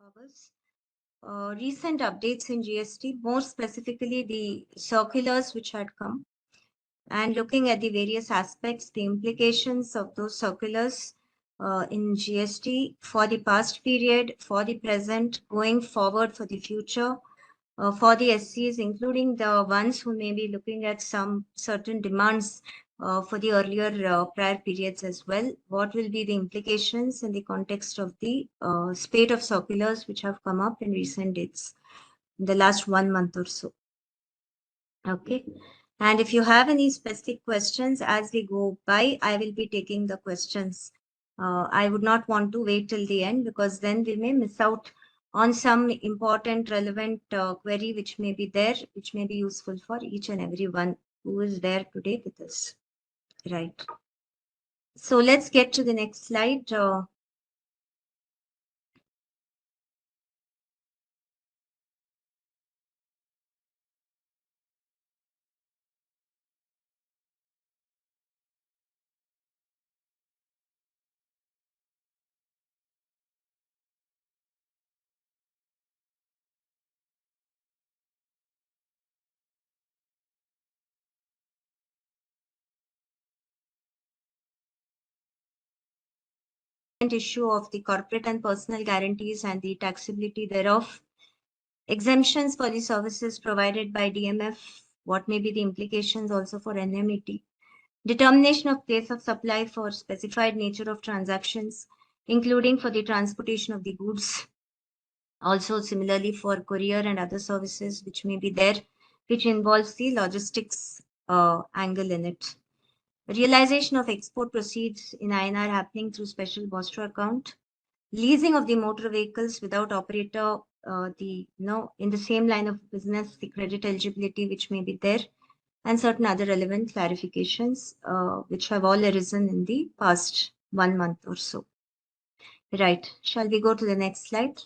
covers recent updates in GST, more specifically the circulars which had come, and looking at the various aspects, the implications of those circulars in GST for the past period, for the present, going forward for the future, for the SCs, including the ones who may be looking at some certain demands for the earlier prior periods as well. What will be the implications in the context of the spate of circulars which have come up in recent dates, in the last 1 month or so? Okay. And if you have any specific questions as we go by, I will be taking the questions. I would not want to wait till the end because then we may miss out on some important, relevant query which may be there, which may be useful for each and every one who is there today with us. Right. So let's get to the next slide. Issue of the corporate and personal guarantees and the taxability thereof. Exemptions for the services provided by DMF, what may be the implications also for NMET. Determination of place of supply for specified nature of transactions, including for the transportation of the goods. Also similarly for courier and other services which may be there, which involves the logistics angle in it. Realization of export proceeds in INR happening through special Bostro account. Leasing of the motor vehicles without operator, in the same line of business, the credit eligibility which may be there, and certain other relevant clarifications which have all arisen in the past 1 month or so. Right. Shall we go to the next slide?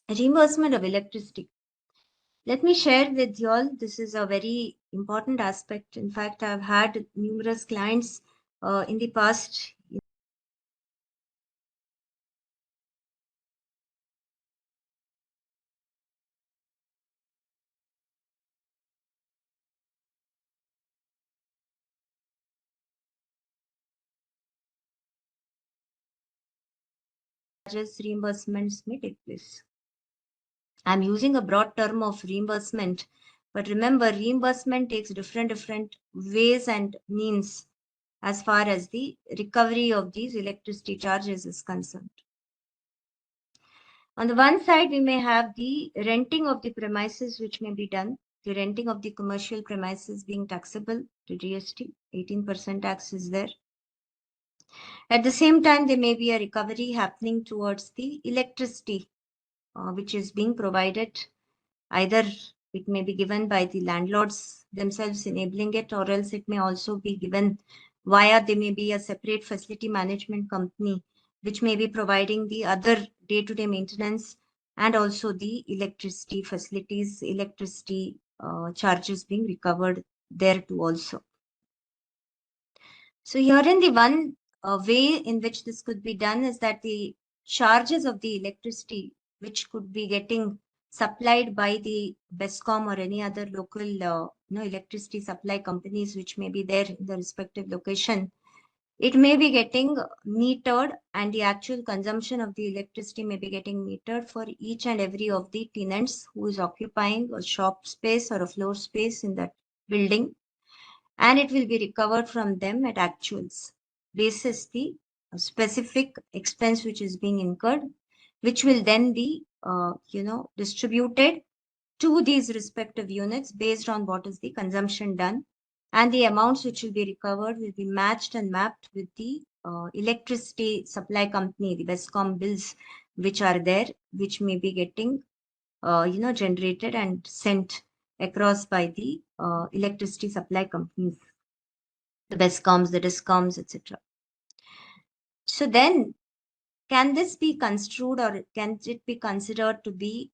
Reimbursement of electricity. Let me share with you all, this is a very important aspect. In fact, I've had numerous clients in the past reimbursements may take place. I'm using a broad term of reimbursement, but remember, reimbursement takes different ways and means as far as the recovery of these electricity charges is concerned. On the one side, we may have the renting of the premises which may be done, the renting of the commercial premises being taxable to GST, 18% tax is there. At the same time, there may be a recovery happening towards the electricity which is being provided. Either it may be given by the landlords themselves enabling it, or else it may also be given via, there may be a separate facility management company which may be providing the other day-to-day maintenance and also the electricity facilities, electricity charges being recovered there too also. So herein the one way in which this could be done is that the charges of the electricity which could be getting supplied by the BESCOM or any other local electricity supply companies which may be there in the respective location, it may be getting metered, and the actual consumption of the electricity may be getting metered for each and every of the tenants who is occupying a shop space or a floor space in that building, and it will be recovered from them at actuals basis the specific expense which is being incurred, which will then be distributed to these respective units based on what is the consumption done, and the amounts which will be recovered will be matched and mapped with the electricity supply company, the BESCOM bills which are there, which may be getting generated and sent across by the electricity supply companies, the BESCOMs, the DISCOMs, etc. So then, can this be construed or can it be considered to be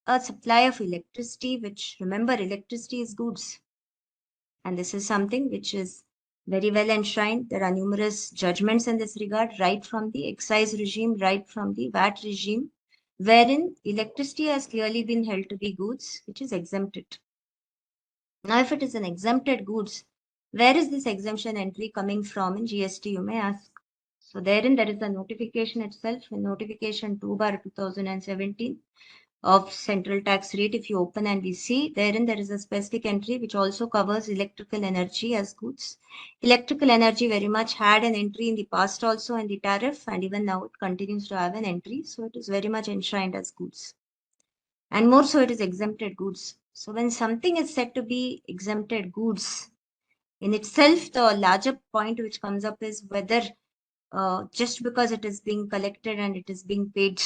a supply of electricity, which, remember, electricity is goods. And this is something which is very well enshrined. There are numerous judgments in this regard, right from the excise regime, right from the VAT regime, wherein electricity has clearly been held to be goods which is exempted. Now, if it is an exempted goods, where is this exemption entry coming from in GST, you may ask. So therein there is a notification itself, in notification 2/2017 of central tax rate. If you open and we see, therein there is a specific entry which also covers electrical energy as goods. Electrical energy very much had an entry in the past also in the tariff, and even now it continues to have an entry. So it is very much enshrined as goods. And more so, it is exempted goods. So when something is said to be exempted goods, in itself, the larger point which comes up is whether just because it is being collected and it is being paid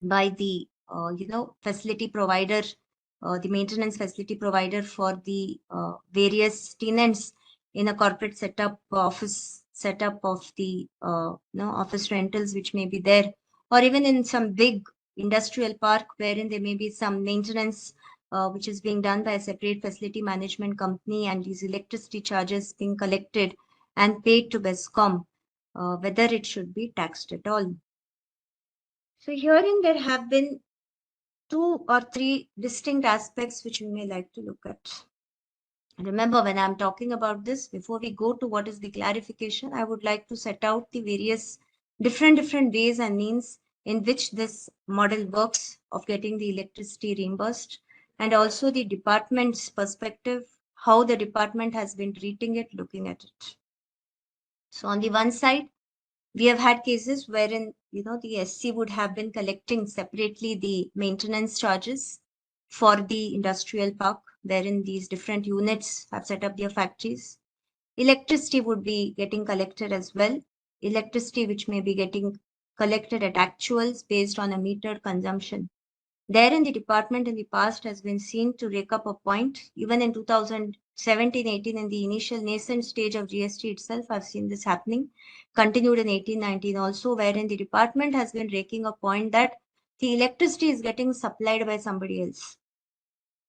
by the facility provider, the maintenance facility provider for the various tenants in a corporate setup, office setup of the office rentals which may be there, or even in some big industrial park wherein there may be some maintenance which is being done by a separate facility management company, and these electricity charges being collected and paid to BESCOM, whether it should be taxed at all. So herein there have been 2 or 3 distinct aspects which we may like to look at. Remember, when I'm talking about this, before we go to what is the clarification, I would like to set out the various different ways and means in which this model works of getting the electricity reimbursed, and also the department's perspective, how the department has been treating it, looking at it. So on the one side, we have had cases wherein, the SC would have been collecting separately the maintenance charges for the industrial park, wherein these different units have set up their factories. Electricity would be getting collected as well. Electricity which may be getting collected at actuals based on a metered consumption. Therein, the department in the past has been seen to rake up a point. Even in 2017-18, in the initial nascent stage of GST itself, I've seen this happening. Continued in 18-19 also, wherein the department has been raking a point that the electricity is getting supplied by somebody else.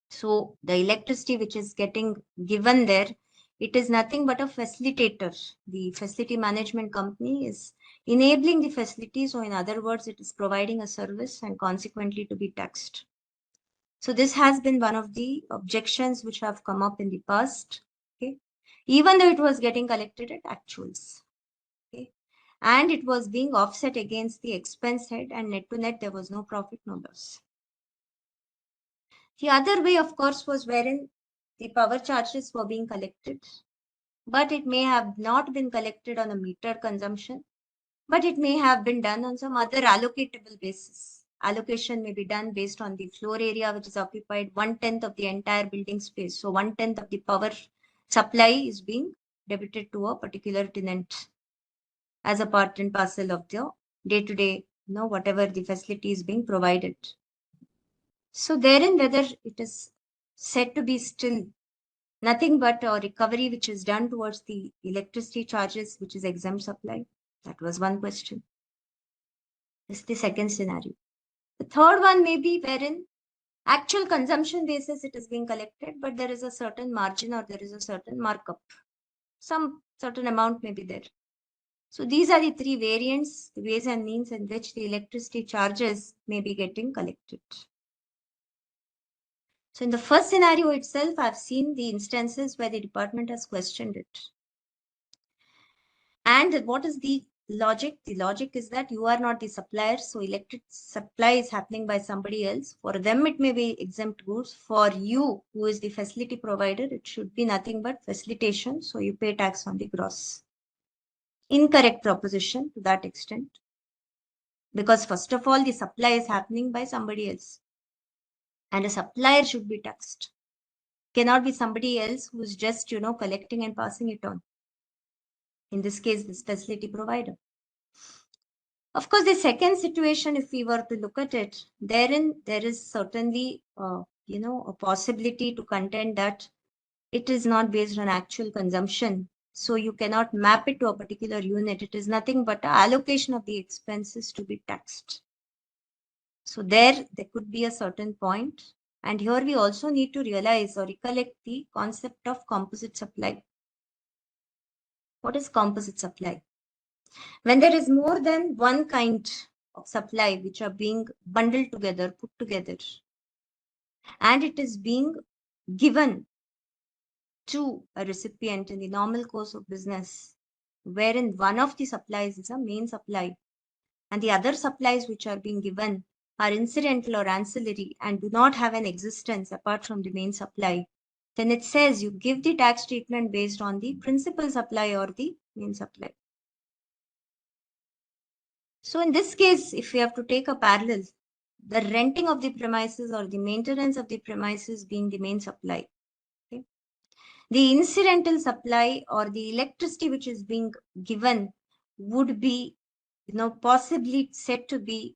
So the electricity which is getting given there, it is nothing but a facilitator. The facility management company is enabling the facility. So in other words, it is providing a service and consequently to be taxed. So this has been one of the objections which have come up in the past. Okay, even though it was getting collected at actuals. Okay, and it was being offset against the expense head, and net to net there was no profit, no loss. The other way, of course, was wherein the power charges were being collected, but it may have not been collected on a meter consumption, but it may have been done on some other allocatable basis. Allocation may be done based on the floor area which is occupied, 1/10 of the entire building space. So 1/10 of the power supply is being debited to a particular tenant as a part and parcel of the day-to-day, whatever the facility is being provided. So therein, whether it is said to be still nothing but a recovery which is done towards the electricity charges, which is exempt supply. That was one question. This is the second scenario. The third one may be wherein actual consumption basis it is being collected, but there is a certain margin or there is a certain markup. Some certain amount may be there. So these are the 3 variants, the ways and means in which the electricity charges may be getting collected. So in the first scenario itself, I've seen the instances where the department has questioned it. And what is the logic? The logic is that you are not the supplier, so electric supply is happening by somebody else. For them, it may be exempt goods. For you, who is the facility provider, it should be nothing but facilitation, so you pay tax on the gross. Incorrect proposition to that extent. Because first of all, the supply is happening by somebody else. And a supplier should be taxed. Cannot be somebody else who is just, collecting and passing it on. In this case, this facility provider. Of course, the second situation, if we were to look at it, therein there is certainly, a possibility to contend that it is not based on actual consumption. So you cannot map it to a particular unit. It is nothing but an allocation of the expenses to be taxed. So there could be a certain point. And here we also need to realize or recollect the concept of composite supply. What is composite supply? When there is more than one kind of supply which are being bundled together, put together, and it is being given to a recipient in the normal course of business, wherein one of the supplies is a main supply and the other supplies which are being given are incidental or ancillary and do not have an existence apart from the main supply, then it says you give the tax treatment based on the principal supply or the main supply. So in this case, if we have to take a parallel, the renting of the premises or the maintenance of the premises being the main supply, okay? The incidental supply or the electricity which is being given would be, possibly said to be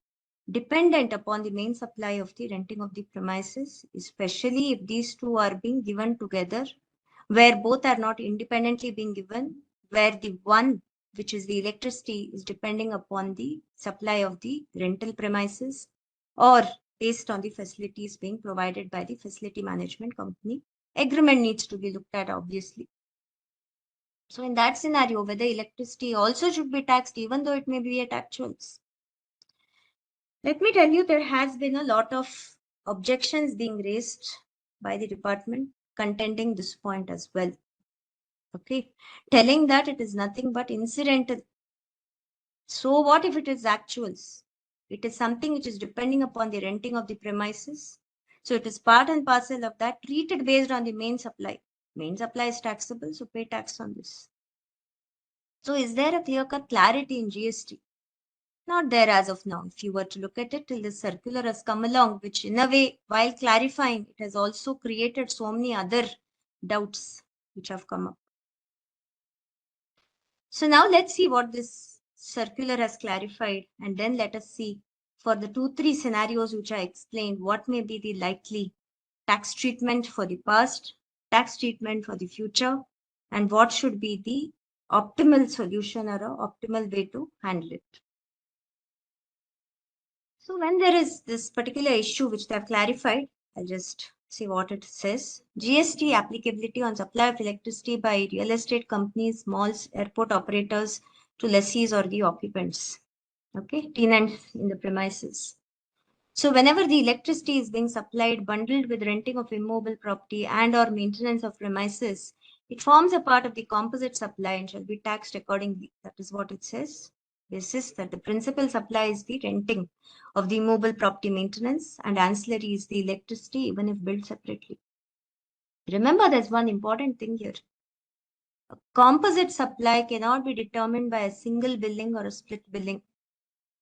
dependent upon the main supply of the renting of the premises, especially if these two are being given together, where both are not independently being given, where the one, which is the electricity, is depending upon the supply of the rental premises or based on the facilities being provided by the facility management company. Agreement needs to be looked at, obviously. So in that scenario, whether electricity also should be taxed, even though it may be at actuals. Let me tell you, there has been a lot of objections being raised by the department contending this point as well. Okay, telling that it is nothing but incidental. So what if it is actuals? It is something which is depending upon the renting of the premises. So it is part and parcel of that, treated based on the main supply. Main supply is taxable, so pay tax on this. So is there a clear-cut clarity in GST? Not there as of now. If you were to look at it till this circular has come along, which in a way, while clarifying, it has also created so many other doubts which have come up. So now let's see what this circular has clarified, and then let us see for the 2-3 scenarios which I explained, what may be the likely tax treatment for the past, tax treatment for the future, and what should be the optimal solution or an optimal way to handle it. So when there is this particular issue which they have clarified, I'll just see what it says. GST applicability on supply of electricity by real estate companies, malls, airport operators to lessees or the occupants. Okay, tenants in the premises. So whenever the electricity is being supplied bundled with renting of immobile property and or maintenance of premises, it forms a part of the composite supply and shall be taxed accordingly. That is what it says. This is that the principal supply is the renting of the immobile property maintenance and ancillary is the electricity even if billed separately. Remember, there's one important thing here. A composite supply cannot be determined by a single billing or a split billing.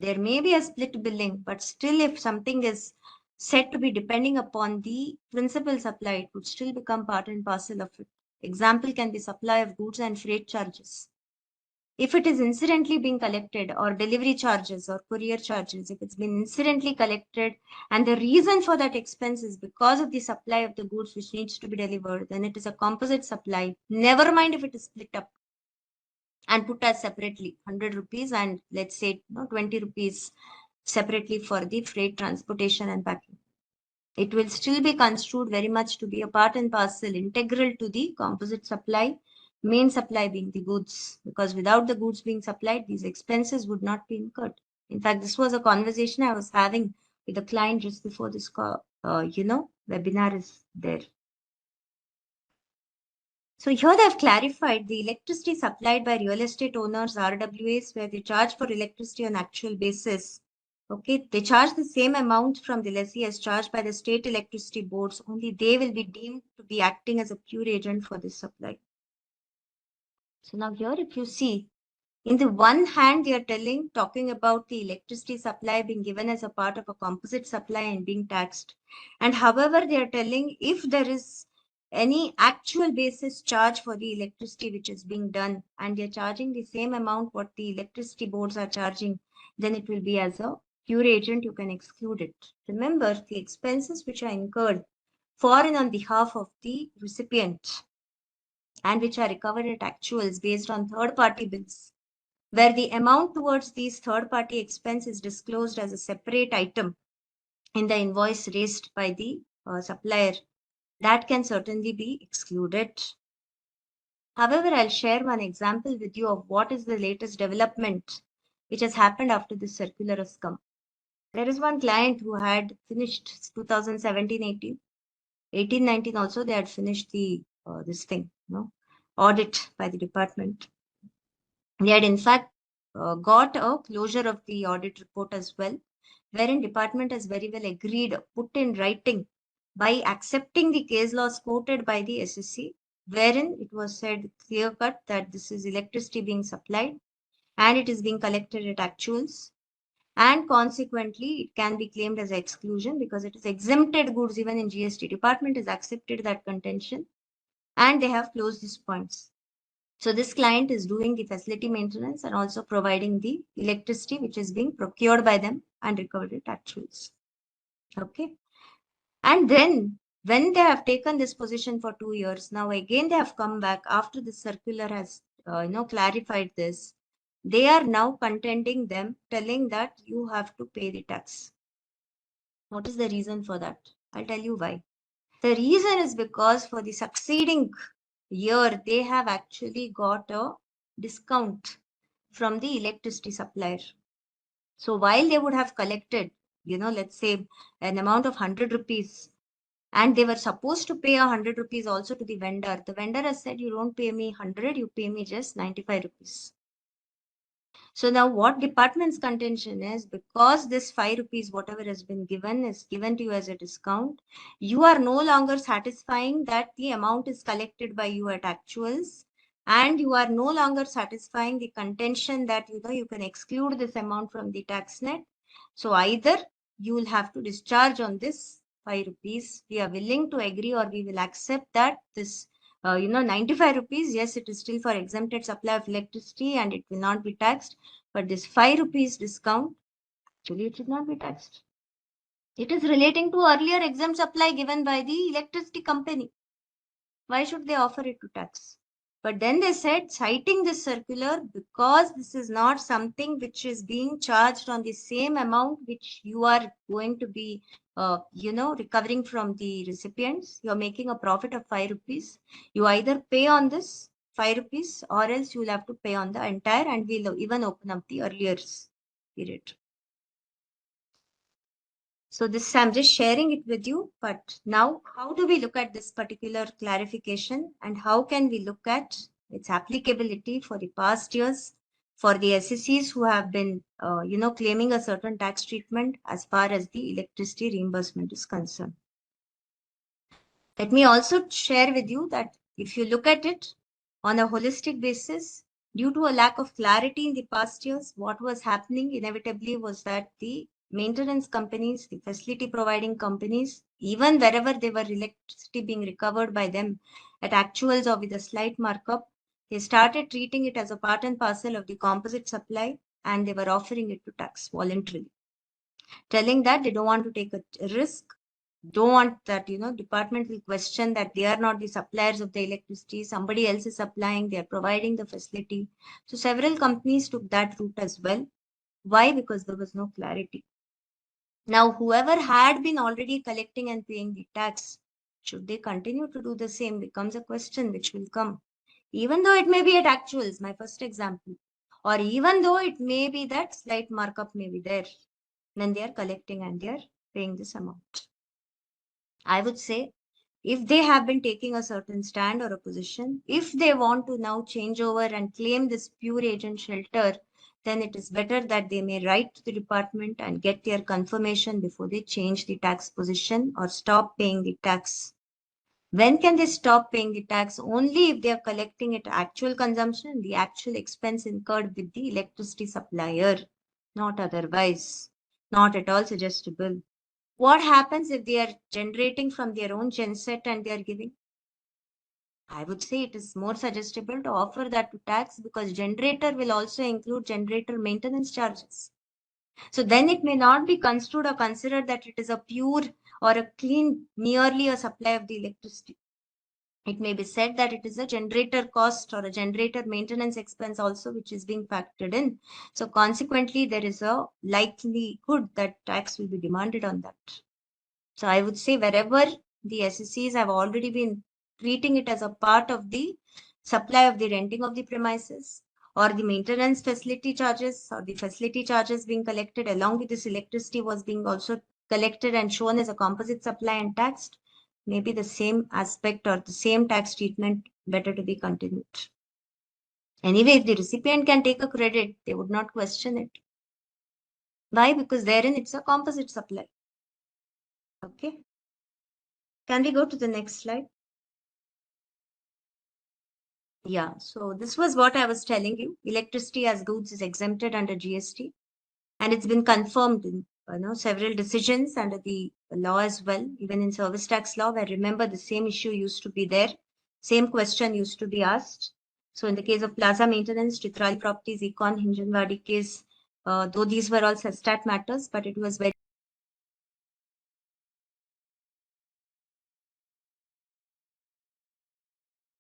There may be a split billing, but still if something is said to be depending upon the principal supply, it would still become part and parcel of it. Example can be supply of goods and freight charges. If it is incidentally being collected, or delivery charges or courier charges, if it's been incidentally collected and the reason for that expense is because of the supply of the goods which needs to be delivered, then it is a composite supply. Never mind if it is split up and put as separately 100 rupees and let's say 20 rupees separately for the freight transportation and packing. It will still be construed very much to be a part and parcel integral to the composite supply, main supply being the goods, because without the goods being supplied, these expenses would not be incurred. In fact, this was a conversation I was having with a client just before this webinar is there. So here they have clarified the electricity supplied by real estate owners, RWAs, where they charge for electricity on actual basis. Okay, they charge the same amount from the lessee as charged by the state electricity boards, only they will be deemed to be acting as a pure agent for this supply. So now here if you see, in the one hand, they are talking about the electricity supply being given as a part of a composite supply and being taxed. And however, they are telling if there is any actual basis charge for the electricity which is being done and they're charging the same amount what the electricity boards are charging, then it will be as a pure agent, you can exclude it. Remember, the expenses which are incurred for and on behalf of the recipient and which are recovered at actuals based on third-party bills, where the amount towards these third-party expense is disclosed as a separate item in the invoice raised by the supplier, that can certainly be excluded. However, I'll share one example with you of what is the latest development which has happened after this circular has come. There is one client who had finished 2017-18, 18-19 also they had finished the this thing, audit by the department. They had in fact got a closure of the audit report as well, wherein department has very well agreed, put in writing by accepting the case laws quoted by the SSC, wherein it was said clear cut that this is electricity being supplied and it is being collected at actuals, and consequently it can be claimed as exclusion because it is exempted goods. Even in GST department has accepted that contention and they have closed these points. So this client is doing the facility maintenance and also providing the electricity which is being procured by them and recovered at actuals. Okay. And then when they have taken this position for 2 years, now again they have come back after the circular has clarified this. They are now contending them, telling that you have to pay the tax. What is the reason for that? I'll tell you why. The reason is because for the succeeding year, they have actually got a discount from the electricity supplier. So while they would have collected, let's say an amount of 100 rupees, and they were supposed to pay 100 rupees also to the vendor. The vendor has said, you don't pay me 100, you pay me just 95 rupees. So now what department's contention is, because this 5 rupees, whatever has been given, is given to you as a discount, you are no longer satisfying that the amount is collected by you at actuals, and you are no longer satisfying the contention that, you can exclude this amount from the tax net. So either you will have to discharge on this 5 rupees. We are willing to agree, or we will accept that this 95 rupees, yes, it is still for exempted supply of electricity and it will not be taxed. But this 5 rupees discount, actually it should not be taxed. It is relating to earlier exempt supply given by the electricity company. Why should they offer it to tax? But then they said, citing this circular, because this is not something which is being charged on the same amount which you are going to be, recovering from the recipients. You're making a profit of 5 rupees. You either pay on this 5 rupees or else you will have to pay on the entire, and we'll even open up the earlier period. So this, I'm just sharing it with you. But now, how do we look at this particular clarification, and how can we look at its applicability for the past years for the SECs who have been, claiming a certain tax treatment as far as the electricity reimbursement is concerned? Let me also share with you that if you look at it on a holistic basis, due to a lack of clarity in the past years, what was happening inevitably was that the maintenance companies, the facility providing companies, even wherever they were electricity being recovered by them at actuals or with a slight markup, they started treating it as a part and parcel of the composite supply, and they were offering it to tax voluntarily, telling that they don't want to take a risk, don't want that, department will question that they are not the suppliers of the electricity, somebody else is supplying, they are providing the facility. So several companies took that route as well. Why? Because there was no clarity. Now, whoever had been already collecting and paying the tax, should they continue to do the same becomes a question which will come. Even though it may be at actuals, my first example, or even though it may be that slight markup may be there, then they are collecting and they are paying this amount. I would say, if they have been taking a certain stand or a position, if they want to now change over and claim this pure agent shelter, then it is better that they may write to the department and get their confirmation before they change the tax position or stop paying the tax. When can they stop paying the tax? Only if they are collecting it actual consumption, the actual expense incurred with the electricity supplier, not otherwise. Not at all suggestible. What happens if they are generating from their own genset and they are giving? I would say it is more suggestible to offer that to tax, because generator will also include generator maintenance charges. So then it may not be construed or considered that it is a pure or a clean, merely a supply of the electricity. It may be said that it is a generator cost or a generator maintenance expense also, which is being factored in. So consequently, there is a likelihood that tax will be demanded on that. So I would say wherever the SECs have already been treating it as a part of the supply of the renting of the premises, or the maintenance facility charges, or the facility charges being collected along with this electricity was being also collected and shown as a composite supply and taxed, maybe the same aspect or the same tax treatment better to be continued. Anyway, if the recipient can take a credit, they would not question it. Why? Because therein it's a composite supply. Okay. Can we go to the next slide? Yeah, so this was what I was telling you. Electricity as goods is exempted under GST, and it's been confirmed in several decisions under the law as well, even in service tax law, where remember the same issue used to be there, same question used to be asked. So in the case of plaza maintenance, Chitrali properties, Econ, Hinjanwadi case, though these were all stat matters, but it was very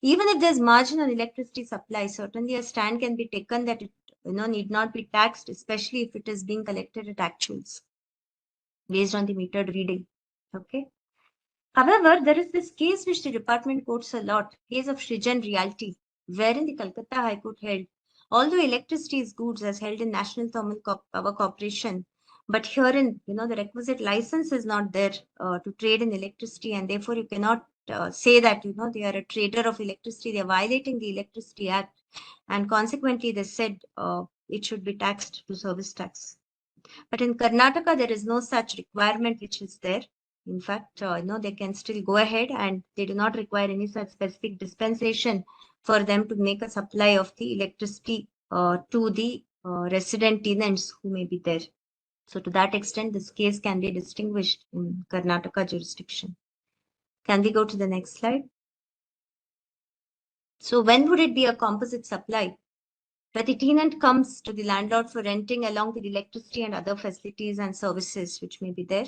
even if there's margin on electricity supply, certainly a stand can be taken that it need not be taxed, especially if it is being collected at actuals based on the metered reading. Okay. However, there is this case which the department quotes a lot, case of Shrijan Realty, wherein the Calcutta High Court held, although electricity is goods as held in National Thermal Power Corporation, but herein, the requisite license is not there to trade in electricity, and therefore you cannot say that, they are a trader of electricity, they are violating the Electricity Act, and consequently they said it should be taxed to service tax. But in Karnataka, there is no such requirement which is there. In fact, they can still go ahead and they do not require any such specific dispensation for them to make a supply of the electricity to the resident tenants who may be there. So to that extent, this case can be distinguished in Karnataka jurisdiction. Can we go to the next slide? So when would it be a composite supply? Where the tenant comes to the landlord for renting along with electricity and other facilities and services which may be there.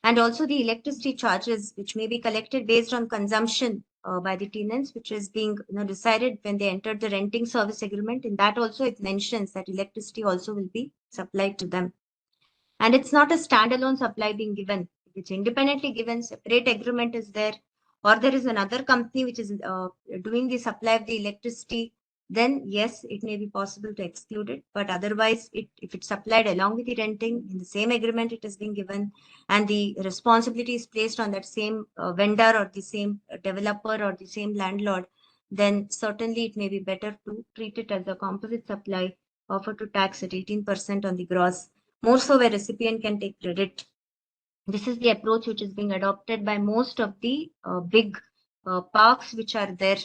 And also the electricity charges which may be collected based on consumption by the tenants, which is being decided when they entered the renting service agreement. In that also it mentions that electricity also will be supplied to them. And it's not a standalone supply being given. It's independently given, separate agreement is there, or there is another company which is doing the supply of the electricity, then yes, it may be possible to exclude it. But otherwise, if it's supplied along with the renting, in the same agreement it is being given, and the responsibility is placed on that same vendor or the same developer or the same landlord, then certainly it may be better to treat it as a composite supply offered to tax at 18% on the gross, more so where recipient can take credit. This is the approach which is being adopted by most of the big parks which are there,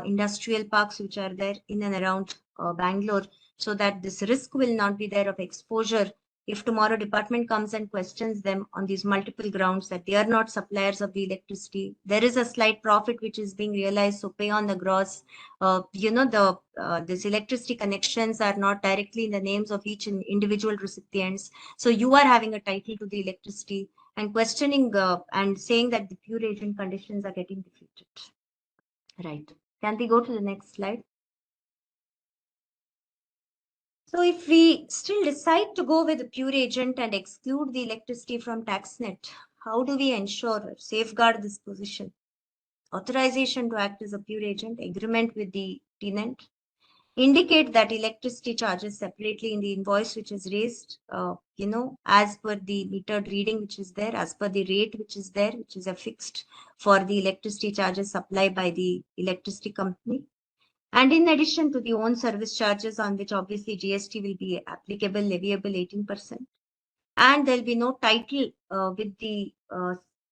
industrial parks which are there in and around Bangalore, so that this risk will not be there of exposure if tomorrow department comes and questions them on these multiple grounds that they are not suppliers of the electricity. There is a slight profit which is being realized, so pay on the gross. This electricity connections are not directly in the names of each individual recipients. So you are having a title to the electricity and questioning and saying that the pure agent conditions are getting defeated. Right. Can we go to the next slide? So if we still decide to go with the pure agent and exclude the electricity from TaxNet, how do we ensure or safeguard this position? Authorization to act as a pure agent, agreement with the tenant, indicate that electricity charges separately in the invoice which is raised, as per the metered reading which is there, as per the rate which is there, which is affixed for the electricity charges supplied by the electricity company. And in addition to the own service charges on which obviously GST will be applicable, leviable 18%. And there'll be no title with the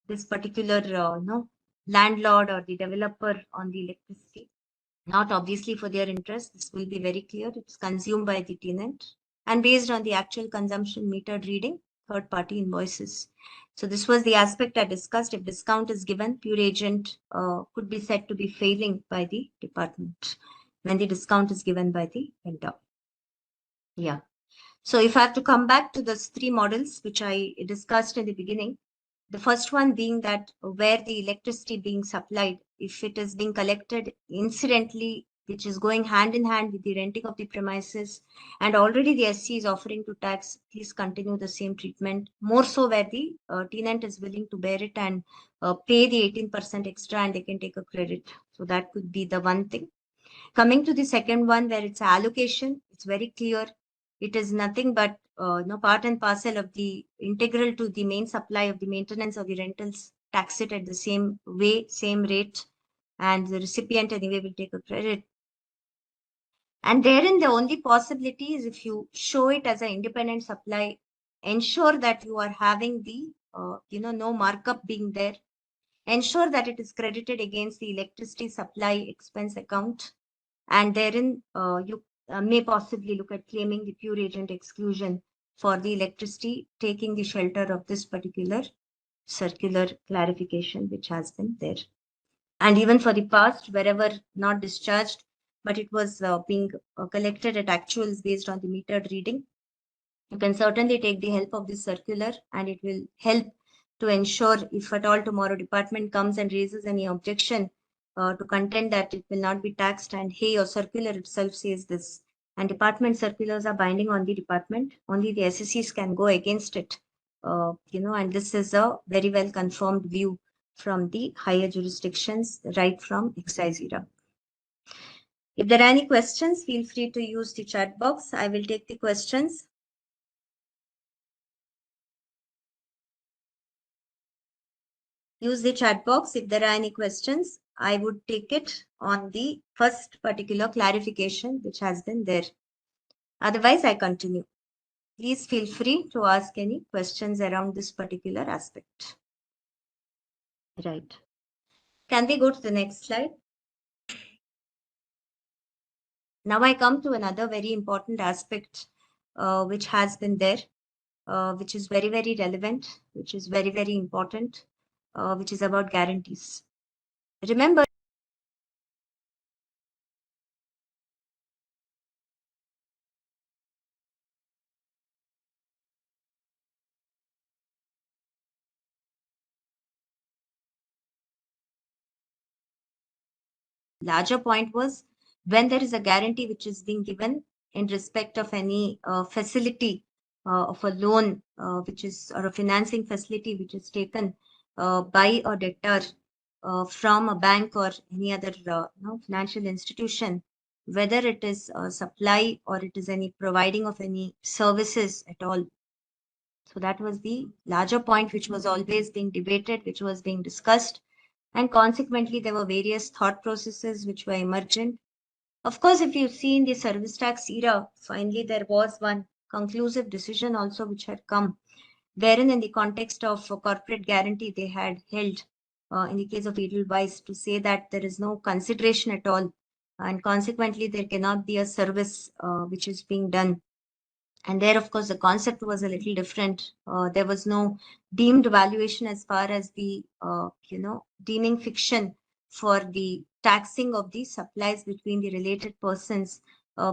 this particular landlord or the developer on the electricity. Not obviously for their interest. This will be very clear. It's consumed by the tenant and based on the actual consumption metered reading, third-party invoices. So this was the aspect I discussed. If discount is given, pure agent could be said to be failing by the department when the discount is given by the vendor. Yeah. So if I have to come back to those three models, which I discussed in the beginning, the first one being that where the electricity being supplied, if it is being collected incidentally, which is going hand in hand with the renting of the premises, and already the SC is offering to tax, please continue the same treatment. More so where the tenant is willing to bear it and pay the 18% extra and they can take a credit. So that could be the one thing. Coming to the second one, where it's allocation, it's very clear. It is nothing but part and parcel of the integral to the main supply of the maintenance of the rentals. Tax it at the same way, same rate, and the recipient anyway will take a credit. And therein, the only possibility is if you show it as an independent supply, ensure that you are having the, no markup being there. Ensure that it is credited against the electricity supply expense account. And therein, you may possibly look at claiming the pure agent exclusion for the electricity, taking the shelter of this particular circular clarification which has been there. And even for the past, wherever not discharged, but it was being collected at actuals based on the metered reading, you can certainly take the help of this circular, and it will help to ensure, if at all tomorrow department comes and raises any objection to contend that it will not be taxed, and hey, your circular itself says this, and department circulars are binding on the department, only the SSCs can go against it, and this is a very well confirmed view from the higher jurisdictions right from excise era. If there are any questions, feel free to use the chat box. I will take the questions. Use the chat box if there are any questions. I would take it on the first particular clarification which has been there. Otherwise, I continue. Please feel free to ask any questions around this particular aspect. Right. Can we go to the next slide? Now I come to another very important aspect which has been there, which is very, very relevant, which is very, very important, which is about guarantees. Remember, larger point was when there is a guarantee which is being given in respect of any facility of a loan, which is, or a financing facility which is taken by a debtor from a bank or any other financial institution, whether it is a supply or it is any providing of any services at all. So that was the larger point which was always being debated, which was being discussed. And consequently, there were various thought processes which were emergent. Of course, if you see in the service tax era, finally there was one conclusive decision also which had come, wherein in the context of a corporate guarantee, they had held, in the case of Edelweiss, to say that there is no consideration at all, and consequently there cannot be a service which is being done. And there, of course, the concept was a little different. There was no deemed valuation as far as the, deeming fiction for the taxing of the supplies between the related persons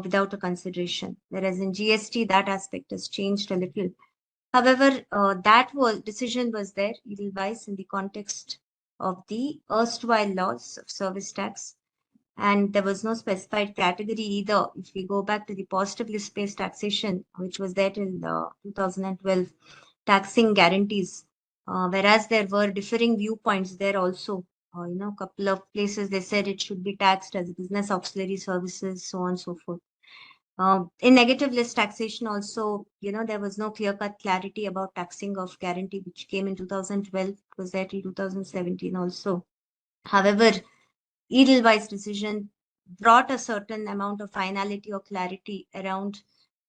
without a consideration. Whereas in GST, that aspect has changed a little. However, that decision was there, Edelweiss, in the context of the erstwhile laws of service tax. And there was no specified category either. If we go back to the positive list-based taxation, which was there till 2012, taxing guarantees, whereas there were differing viewpoints there also. A couple of places they said it should be taxed as business auxiliary services, so on and so forth. In negative list taxation also, there was no clear-cut clarity about taxing of guarantee, which came in 2012, it was there till 2017 also. However, Edelweiss decision brought a certain amount of finality or clarity around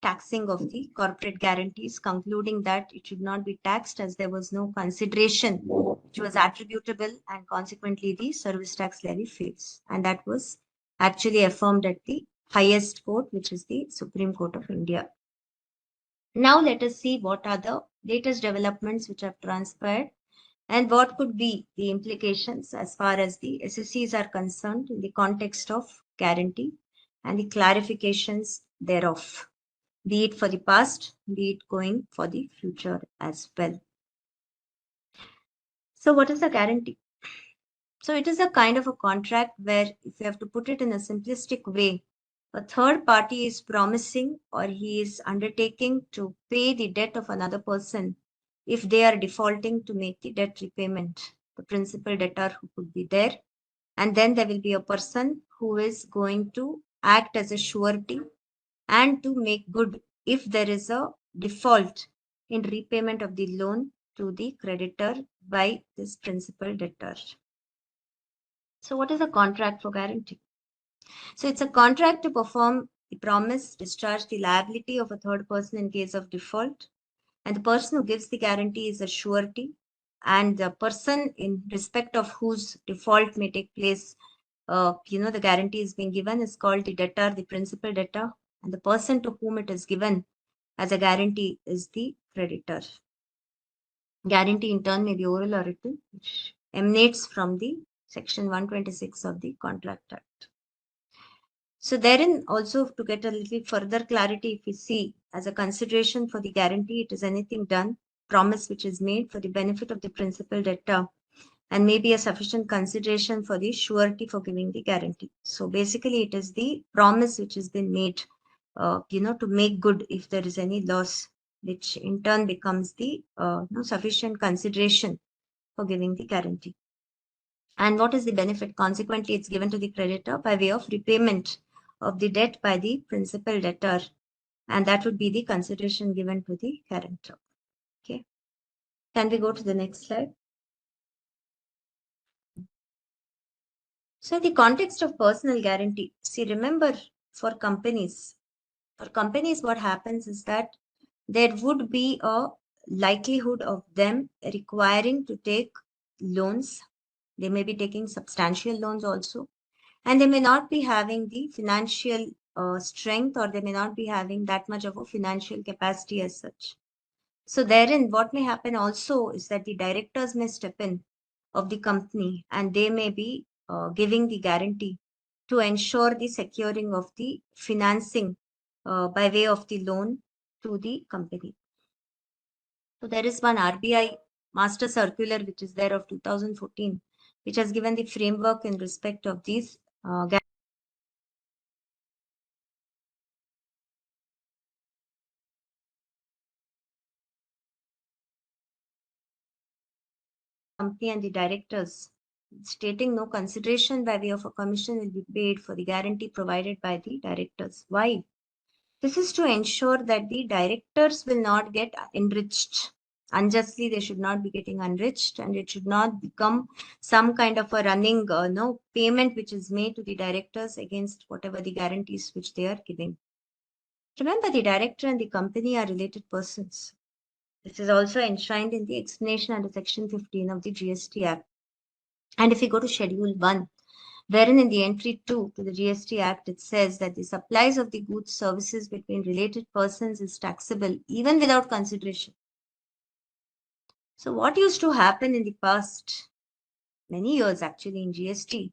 taxing of the corporate guarantees, concluding that it should not be taxed as there was no consideration which was attributable, and consequently the service tax levy fails. And that was actually affirmed at the highest court, which is the Supreme Court of India. Now let us see what are the latest developments which have transpired and what could be the implications as far as the SSCs are concerned in the context of guarantee and the clarifications thereof, be it for the past, be it going for the future as well. So what is a guarantee? So it is a kind of a contract where, if you have to put it in a simplistic way, a third party is promising or he is undertaking to pay the debt of another person if they are defaulting to make the debt repayment, the principal debtor who could be there. And then there will be a person who is going to act as a surety and to make good if there is a default in repayment of the loan to the creditor by this principal debtor. So what is a contract for guarantee? So it's a contract to perform the promise, discharge the liability of a third person in case of default. And the person who gives the guarantee is a surety. And the person in respect of whose default may take place, the guarantee is being given is called the debtor, the principal debtor. And the person to whom it is given as a guarantee is the creditor. Guarantee in turn may be oral or written, which emanates from the section 126 of the Contract Act. So therein also, to get a little further clarity, if we see as a consideration for the guarantee, it is anything done, promise which is made for the benefit of the principal debtor, and maybe a sufficient consideration for the surety for giving the guarantee. So basically it is the promise which has been made, to make good if there is any loss, which in turn becomes the sufficient consideration for giving the guarantee. And what is the benefit? Consequently, it's given to the creditor by way of repayment of the debt by the principal debtor. And that would be the consideration given to the guarantor. Okay. Can we go to the next slide? So the context of personal guarantee. See, remember for companies, what happens is that there would be a likelihood of them requiring to take loans. They may be taking substantial loans also, and they may not be having the financial strength, or they may not be having that much of a financial capacity as such. So therein, what may happen also is that the directors may step in of the company, and they may be giving the guarantee to ensure the securing of the financing by way of the loan to the company. So there is one RBI Master Circular which is there of 2014, which has given the framework in respect of these company and the directors, stating no consideration by way of a commission will be paid for the guarantee provided by the directors. Why? This is to ensure that the directors will not get enriched unjustly. They should not be getting enriched, and it should not become some kind of a running payment which is made to the directors against whatever the guarantees which they are giving. Remember, the director and the company are related persons. This is also enshrined in the explanation under Section 15 of the GST Act. And if you go to Schedule 1, wherein in the entry 2 to the GST Act, it says that the supplies of the goods services between related persons is taxable even without consideration. So what used to happen in the past, many years actually in GST,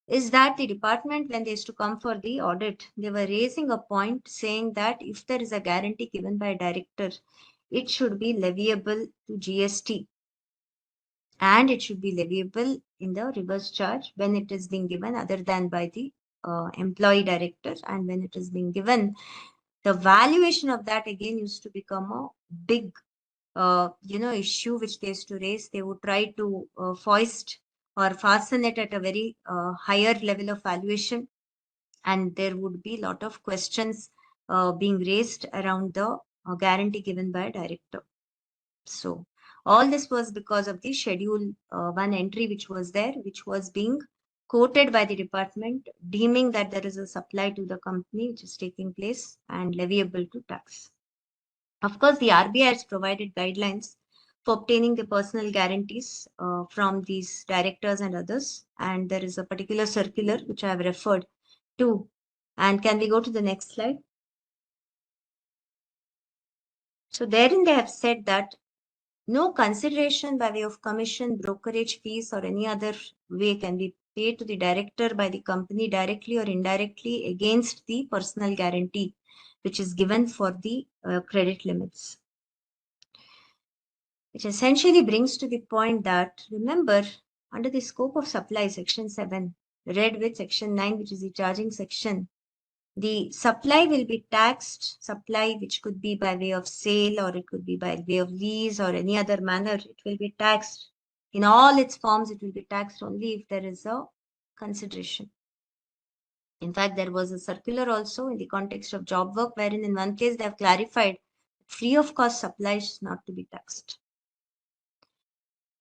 is that the department, when they used to come for the audit, they were raising a point saying that if there is a guarantee given by a director, it should be leviable to GST. And it should be leviable in the reverse charge when it is being given other than by the employee director, and when it is being given, the valuation of that again used to become a big issue which they used to raise. They would try to foist or fasten it at a very higher level of valuation, and there would be a lot of questions being raised around the guarantee given by a director. So all this was because of the Schedule 1 entry which was there, which was being quoted by the department, deeming that there is a supply to the company which is taking place and leviable to tax. Of course, the RBI has provided guidelines for obtaining the personal guarantees from these directors and others. And there is a particular circular which I have referred to. And can we go to the next slide? So therein they have said that no consideration by way of commission, brokerage fees, or any other way can be paid to the director by the company directly or indirectly against the personal guarantee which is given for the credit limits. Which essentially brings to the point that, remember, under the scope of supply, Section 7, read with Section 9, which is the charging section, the supply will be taxed, supply which could be by way of sale, or it could be by way of lease, or any other manner. It will be taxed in all its forms. It will be taxed only if there is a consideration. In fact, there was a circular also in the context of job work, wherein in one case they have clarified free of cost supplies not to be taxed.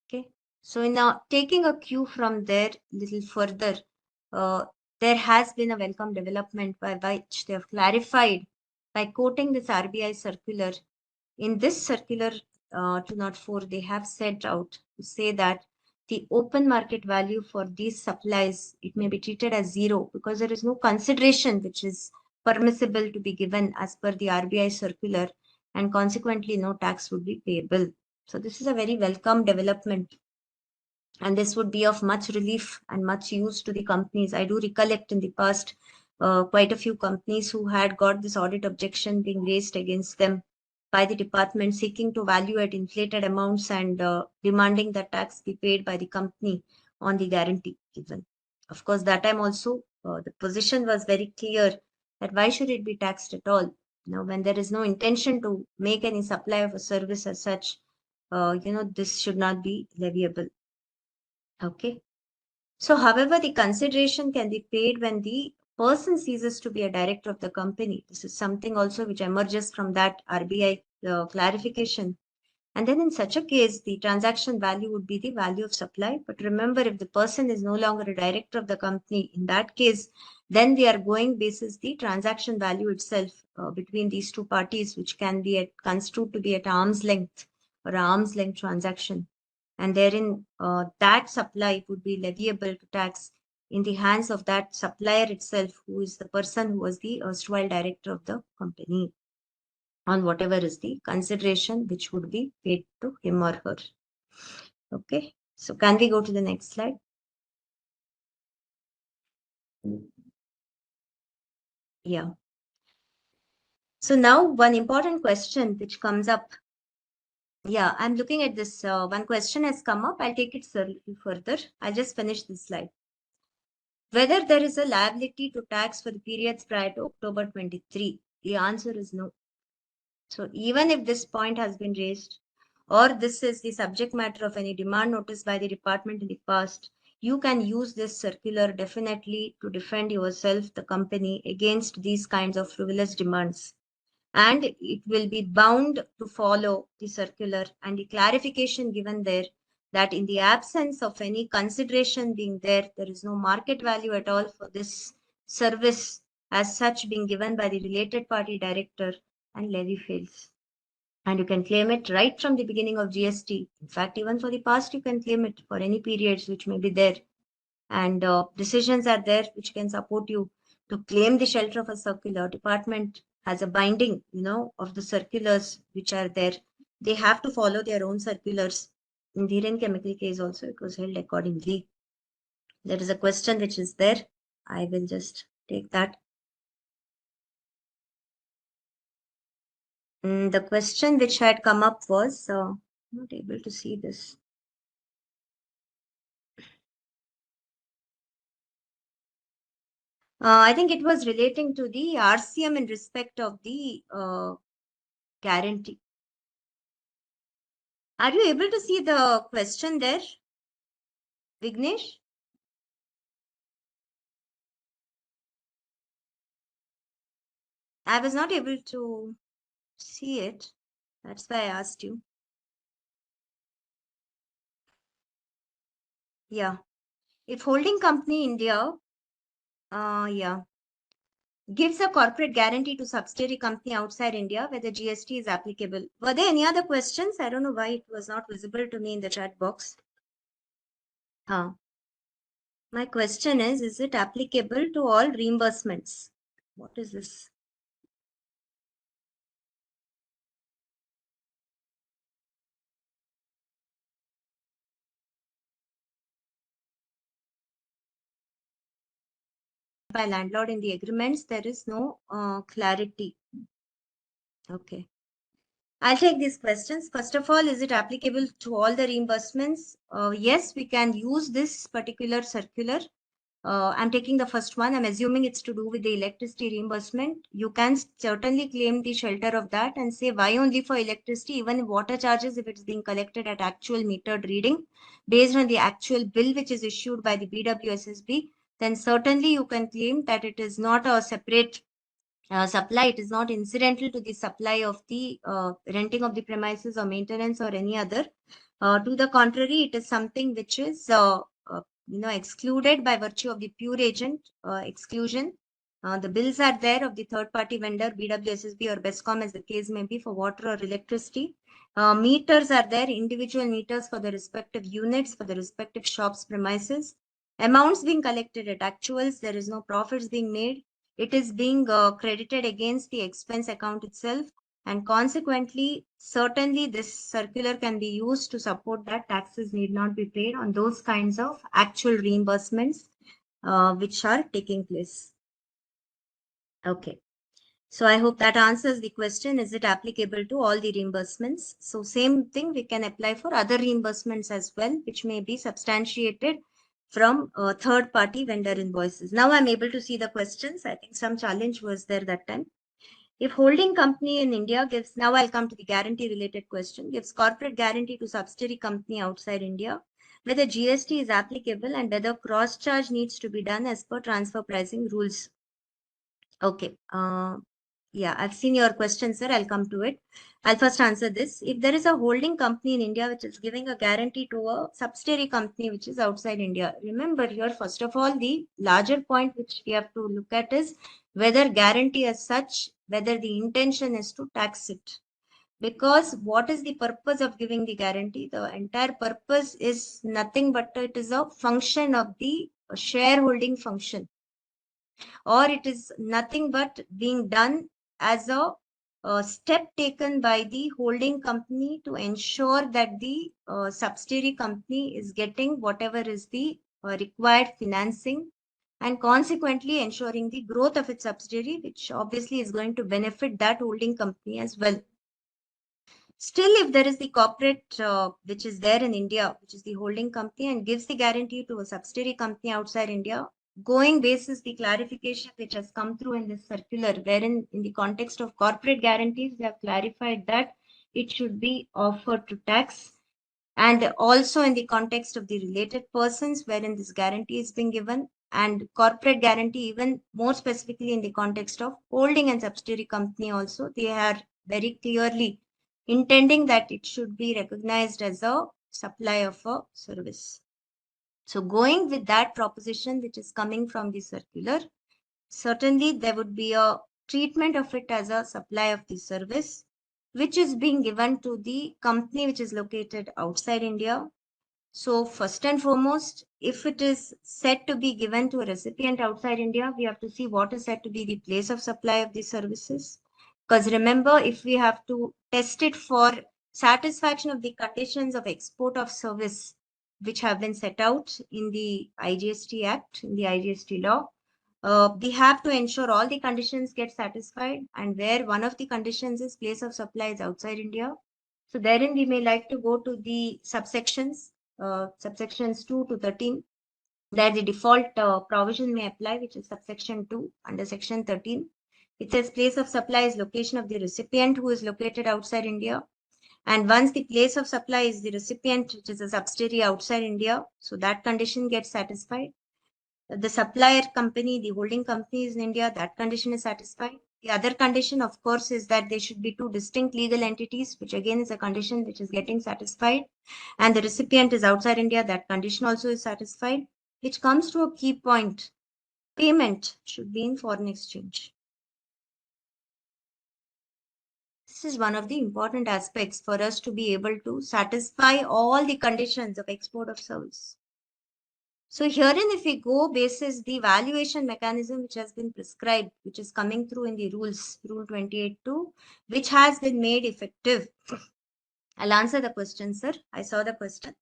Okay. So in now taking a cue from there little further, there has been a welcome development by which they have clarified by quoting this RBI circular. In this circular 204, they have set out to say that the open market value for these supplies, it may be treated as zero because there is no consideration which is permissible to be given as per the RBI circular, and consequently no tax would be payable. So this is a very welcome development, and this would be of much relief and much use to the companies. I do recollect in the past quite a few companies who had got this audit objection being raised against them by the department, seeking to value at inflated amounts and demanding that tax be paid by the company on the guarantee given. Of course, that time also the position was very clear that why should it be taxed at all? Now, when there is no intention to make any supply of a service as such, this should not be leviable. Okay. So, however, the consideration can be paid when the person ceases to be a director of the company. This is something also which emerges from that RBI clarification. And then in such a case, the transaction value would be the value of supply. But remember, if the person is no longer a director of the company, in that case, then we are going basis the transaction value itself between these two parties, which can be construed to be at arm's length or arm's length transaction. And therein, that supply would be leviable to tax in the hands of that supplier itself, who is the person who was the erstwhile director of the company, on whatever is the consideration which would be paid to him or her. Okay, so can we go to the next slide? Yeah. So now one important question which comes up. Yeah, I'm looking at this. One question has come up. I'll take it a little further. I'll just finish this slide. Whether there is a liability to tax for the periods prior to October 23, the answer is no. So even if this point has been raised, or this is the subject matter of any demand notice by the department in the past, you can use this circular definitely to defend yourself, the company, against these kinds of frivolous demands. And it will be bound to follow the circular and the clarification given there that in the absence of any consideration being there, there is no market value at all for this service as such being given by the related party director, and levy fails. And you can claim it right from the beginning of GST. In fact, even for the past, you can claim it for any periods which may be there. And decisions are there which can support you to claim the shelter of a circular. Department has a binding, of the circulars which are there. They have to follow their own circulars. In the Hiregange chemical case also, it was held accordingly. There is a question which is there. I will just take that. The question which had come up was, not able to see this. I think it was relating to the RCM in respect of the guarantee. Are you able to see the question there, Vignesh? I was not able to see it. That's why I asked you. Yeah. If holding company India, yeah, gives a corporate guarantee to subsidiary company outside India, whether GST is applicable. Were there any other questions? I don't know why it was not visible to me in the chat box. My question is it applicable to all reimbursements? What is this? By landlord in the agreements, there is no clarity. Okay. I'll take these questions. First of all, is it applicable to all the reimbursements? Yes, we can use this particular circular. I'm taking the first one. I'm assuming it's to do with the electricity reimbursement. You can certainly claim the shelter of that and say why only for electricity, even water charges, if it's being collected at actual metered reading based on the actual bill which is issued by the BWSSB, then certainly you can claim that it is not a separate supply. It is not incidental to the supply of the renting of the premises or maintenance or any other. To the contrary, it is something which is excluded by virtue of the pure agent exclusion. The bills are there of the third party vendor, BWSSB or BESCOM as the case may be, for water or electricity. Meters are there, individual meters for the respective units, for the respective shops premises. Amounts being collected at actuals, there is no profits being made. It is being credited against the expense account itself, and consequently, certainly this circular can be used to support that taxes need not be paid on those kinds of actual reimbursements which are taking place. Okay. So I hope that answers the question. Is it applicable to all the reimbursements? So same thing we can apply for other reimbursements as well, which may be substantiated from third party vendor invoices. Now I'm able to see the questions. I think some challenge was there that time. If holding company in India gives, now I'll come to the guarantee related question, gives corporate guarantee to subsidiary company outside India, whether GST is applicable and whether cross charge needs to be done as per transfer pricing rules. Okay. Yeah, I've seen your question, sir. I'll come to it. I'll first answer this. If there is a holding company in India which is giving a guarantee to a subsidiary company which is outside India, remember here, first of all, the larger point which we have to look at is whether guarantee as such, whether the intention is to tax it. Because what is the purpose of giving the guarantee? The entire purpose is nothing but it is a function of the shareholding function, or it is nothing but being done as a step taken by the holding company to ensure that the subsidiary company is getting whatever is the required financing, and consequently ensuring the growth of its subsidiary, which obviously is going to benefit that holding company as well. Still, if there is the corporate which is there in India, which is the holding company and gives the guarantee to a subsidiary company outside India, going basis the clarification which has come through in this circular, wherein in the context of corporate guarantees, they have clarified that it should be offered to tax. And also in the context of the related persons, wherein this guarantee is being given, and corporate guarantee, even more specifically in the context of holding and subsidiary company also, they are very clearly intending that it should be recognized as a supply of a service. So going with that proposition which is coming from the circular, certainly there would be a treatment of it as a supply of the service which is being given to the company which is located outside India. So first and foremost, if it is said to be given to a recipient outside India, we have to see what is said to be the place of supply of these services. Because remember, if we have to test it for satisfaction of the conditions of export of service, which have been set out in the IGST Act, in the IGST law, we have to ensure all the conditions get satisfied, and where one of the conditions is place of supply is outside India. So therein we may like to go to the subsections, subsections 2 to 13, that the default provision may apply, which is subsection 2 under section 13. It says place of supply is location of the recipient who is located outside India. And once the place of supply is the recipient, which is a subsidiary outside India, so that condition gets satisfied. The supplier company, the holding company is in India, that condition is satisfied. The other condition, of course, is that there should be two distinct legal entities, which again is a condition which is getting satisfied. And the recipient is outside India, that condition also is satisfied, which comes to a key point. Payment should be in foreign exchange. This is one of the important aspects for us to be able to satisfy all the conditions of export of service. So herein, if we go basis the valuation mechanism which has been prescribed, which is coming through in the rules, Rule 28.2, which has been made effective. I'll answer the question, sir. I saw the question.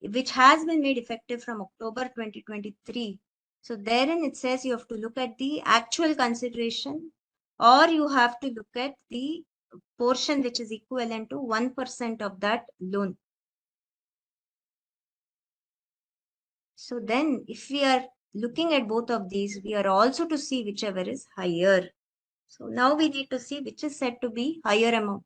Which has been made effective from October 2023. So therein it says you have to look at the actual consideration, or you have to look at the portion which is equivalent to 1% of that loan. So then if we are looking at both of these, we are also to see whichever is higher. So now we need to see which is said to be higher amount.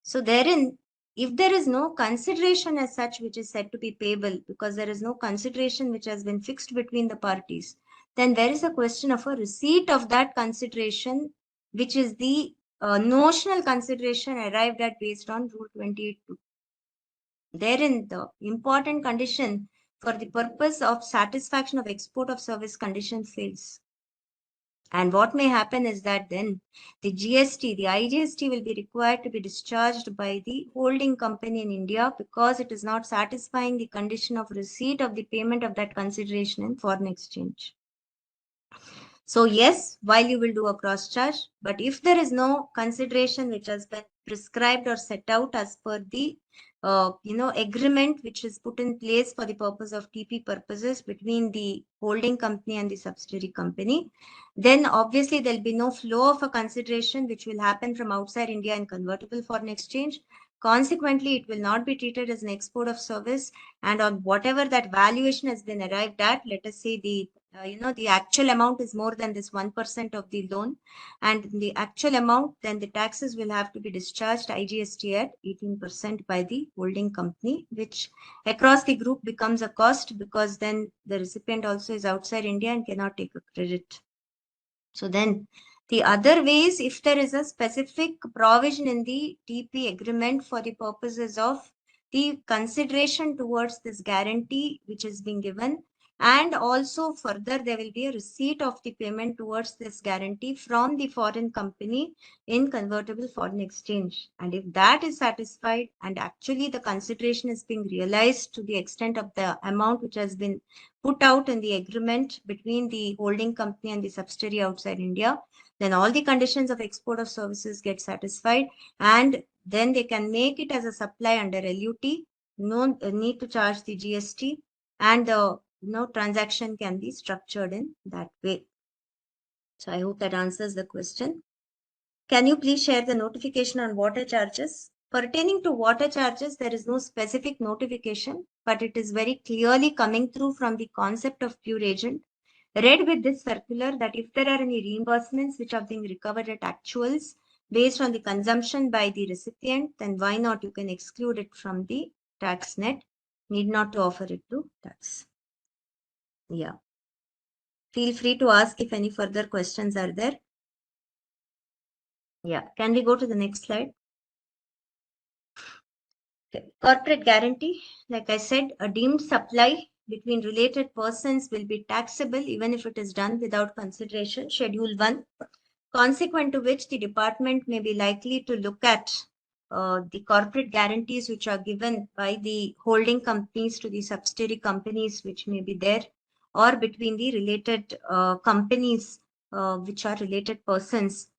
So therein, if there is no consideration as such which is said to be payable, because there is no consideration which has been fixed between the parties, then there is a question of a receipt of that consideration, which is the notional consideration arrived at based on Rule 28(2). Therein, the important condition for the purpose of satisfaction of export of service condition fails. And what may happen is that then the GST, the IGST will be required to be discharged by the holding company in India because it is not satisfying the condition of receipt of the payment of that consideration in foreign exchange. So yes, while you will do a cross charge, but if there is no consideration which has been prescribed or set out as per the agreement which is put in place for the purpose of TP purposes between the holding company and the subsidiary company, then obviously there'll be no flow of a consideration which will happen from outside India in convertible foreign exchange. Consequently, it will not be treated as an export of service, and on whatever that valuation has been arrived at, let us say the actual amount is more than this 1% of the loan, and the actual amount, then the taxes will have to be discharged IGST at 18% by the holding company, which across the group becomes a cost because then the recipient also is outside India and cannot take a credit. So then the other ways, if there is a specific provision in the TP agreement for the purposes of the consideration towards this guarantee which is being given, and also further there will be a receipt of the payment towards this guarantee from the foreign company in convertible foreign exchange. And if that is satisfied and actually the consideration is being realized to the extent of the amount which has been put out in the agreement between the holding company and the subsidiary outside India, then all the conditions of export of services get satisfied, and then they can make it as a supply under LUT, no need to charge the GST, and the transaction can be structured in that way. So I hope that answers the question. Can you please share the notification on water charges? Pertaining to water charges, there is no specific notification, but it is very clearly coming through from the concept of pure agent. Read with this circular that if there are any reimbursements which are being recovered at actuals based on the consumption by the recipient, then why not you can exclude it from the tax net, need not to offer it to tax. Yeah. Feel free to ask if any further questions are there. Yeah. Can we go to the next slide? Okay. Corporate guarantee, like I said, a deemed supply between related persons will be taxable even if it is done without consideration. Schedule 1. Consequent to which the department may be likely to look at the corporate guarantees which are given by the holding companies to the subsidiary companies which may be there, or between the related companies which are related persons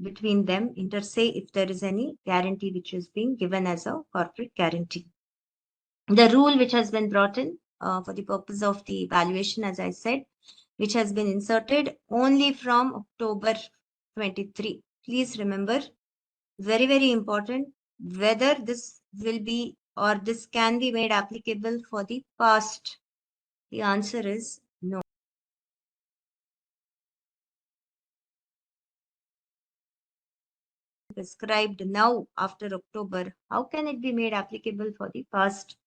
between them, inter se, if there is any guarantee which is being given as a corporate guarantee. The rule which has been brought in for the purpose of the valuation, as I said, which has been inserted only from October 23. Please remember, very, very important, whether this will be or this can be made applicable for the past. The answer is no. Prescribed now after October, how can it be made applicable for the past?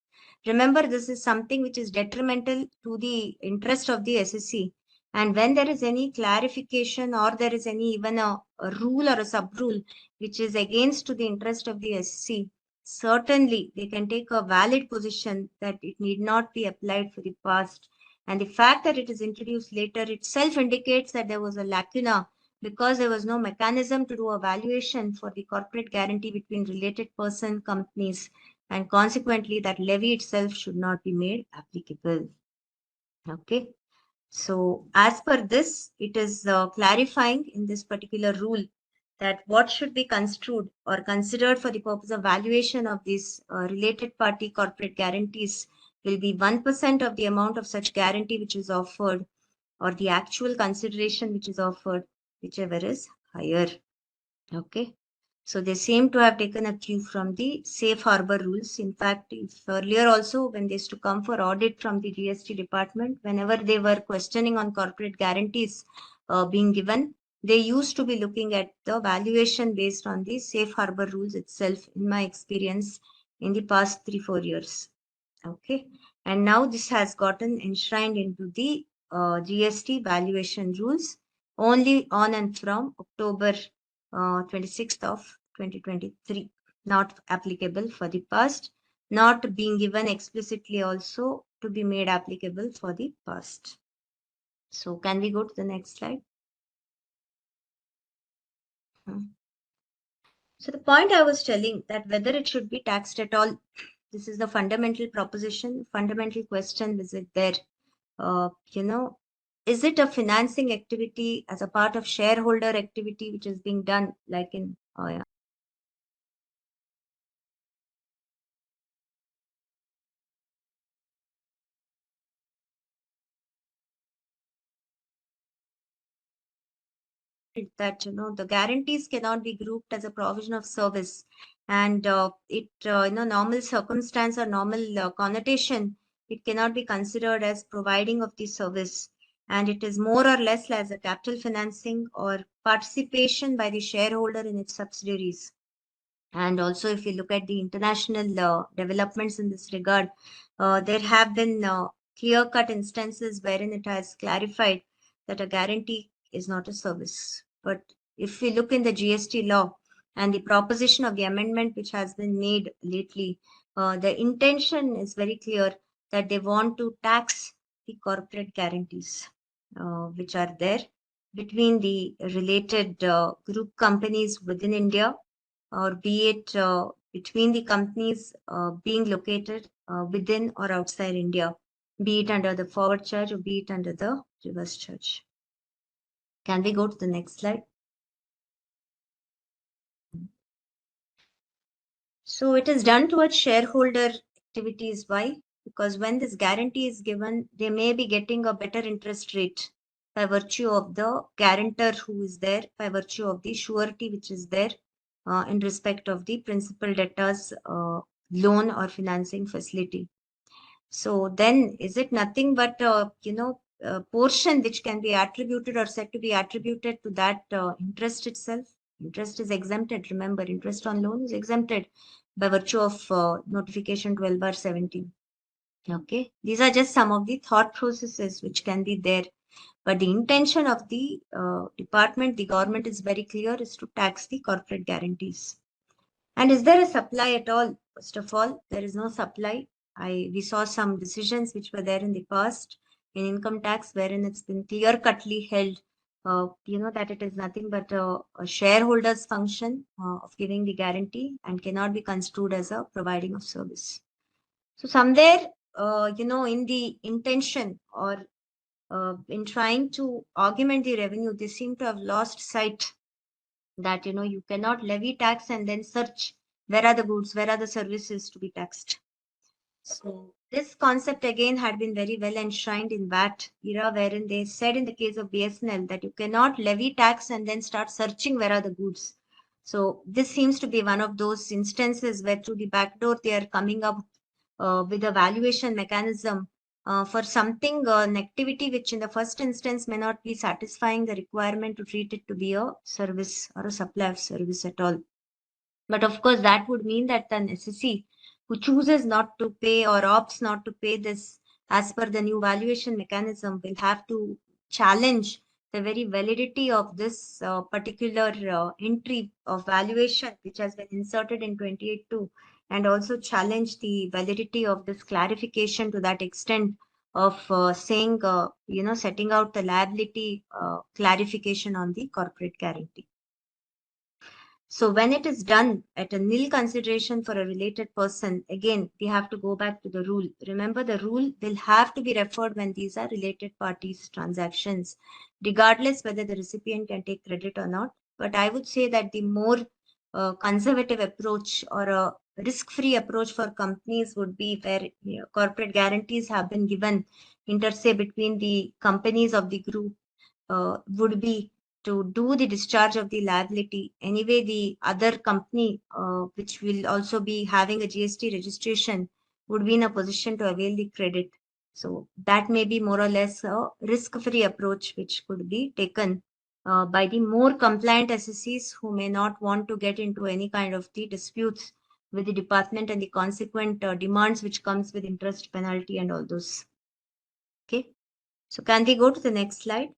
Remember, this is something which is detrimental to the interest of the SSC. And when there is any clarification or there is any even a rule or a sub-rule which is against to the interest of the SSC, certainly they can take a valid position that it need not be applied for the past. And the fact that it is introduced later itself indicates that there was a lacuna because there was no mechanism to do a valuation for the corporate guarantee between related person companies, and consequently that levy itself should not be made applicable. Okay. So as per this, it is clarifying in this particular rule that what should be construed or considered for the purpose of valuation of these related party corporate guarantees will be 1% of the amount of such guarantee which is offered, or the actual consideration which is offered, whichever is higher. Okay. So they seem to have taken a cue from the safe harbor rules. In fact, if earlier also when they used to come for audit from the GST department, whenever they were questioning on corporate guarantees being given, they used to be looking at the valuation based on the safe harbor rules itself, in my experience, in the past 3-4 years. Okay. And now this has gotten enshrined into the GST valuation rules only on and from October 26th of 2023. Not applicable for the past, not being given explicitly also to be made applicable for the past. So can we go to the next slide? So the point I was telling, that whether it should be taxed at all, this is the fundamental proposition, fundamental question, is it there? Is it a financing activity as a part of shareholder activity which is being done like in that the guarantees cannot be grouped as a provision of service, and normal circumstance or normal connotation, it cannot be considered as providing of the service, and it is more or less as a capital financing or participation by the shareholder in its subsidiaries. And also, if you look at the international developments in this regard, there have been clear-cut instances wherein it has clarified that a guarantee is not a service. But if we look in the GST law and the proposition of the amendment which has been made lately, the intention is very clear that they want to tax the corporate guarantees which are there between the related group companies within India, or be it between the companies being located within or outside India, be it under the forward charge or be it under the reverse charge. Can we go to the next slide? So it is done towards shareholder activities. Why? Because when this guarantee is given, they may be getting a better interest rate by virtue of the guarantor who is there, by virtue of the surety which is there in respect of the principal debtors loan or financing facility. So then is it nothing but, a portion which can be attributed or said to be attributed to that interest itself? Interest is exempted. Remember, interest on loan is exempted by virtue of notification 12/17. Okay. These are just some of the thought processes which can be there. But the intention of the department, the government is very clear, is to tax the corporate guarantees. And is there a supply at all? First of all, there is no supply. We saw some decisions which were there in the past in income tax, wherein it's been clear-cutly held, that it is nothing but a shareholder's function of giving the guarantee and cannot be construed as a providing of service. So somewhere, in the intention or in trying to augment the revenue, they seem to have lost sight that you cannot levy tax and then search where are the goods, where are the services to be taxed. So this concept again had been very well enshrined in VAT era, wherein they said in the case of BSNL that you cannot levy tax and then start searching where are the goods. So this seems to be one of those instances where through the back door they are coming up with a valuation mechanism for something, an activity which in the first instance may not be satisfying the requirement to treat it to be a service or a supply of service at all. But of course, that would mean that an SSC who chooses not to pay or opts not to pay this as per the new valuation mechanism will have to challenge the very validity of this particular entry of valuation which has been inserted in 28.2, and also challenge the validity of this clarification to that extent of saying, setting out the liability clarification on the corporate guarantee. So when it is done at a nil consideration for a related person, again, we have to go back to the rule. Remember, the rule will have to be referred when these are related parties transactions, regardless whether the recipient can take credit or not. But I would say that the more conservative approach or a risk-free approach for companies would be where corporate guarantees have been given inter se between the companies of the group would be to do the discharge of the liability. Anyway, the other company, which will also be having a GST registration, would be in a position to avail the credit. So that may be more or less a risk-free approach which could be taken by the more compliant assessees who may not want to get into any kind of the disputes with the department and the consequent demands which comes with interest penalty and all those. Okay. So can we go to the next slide?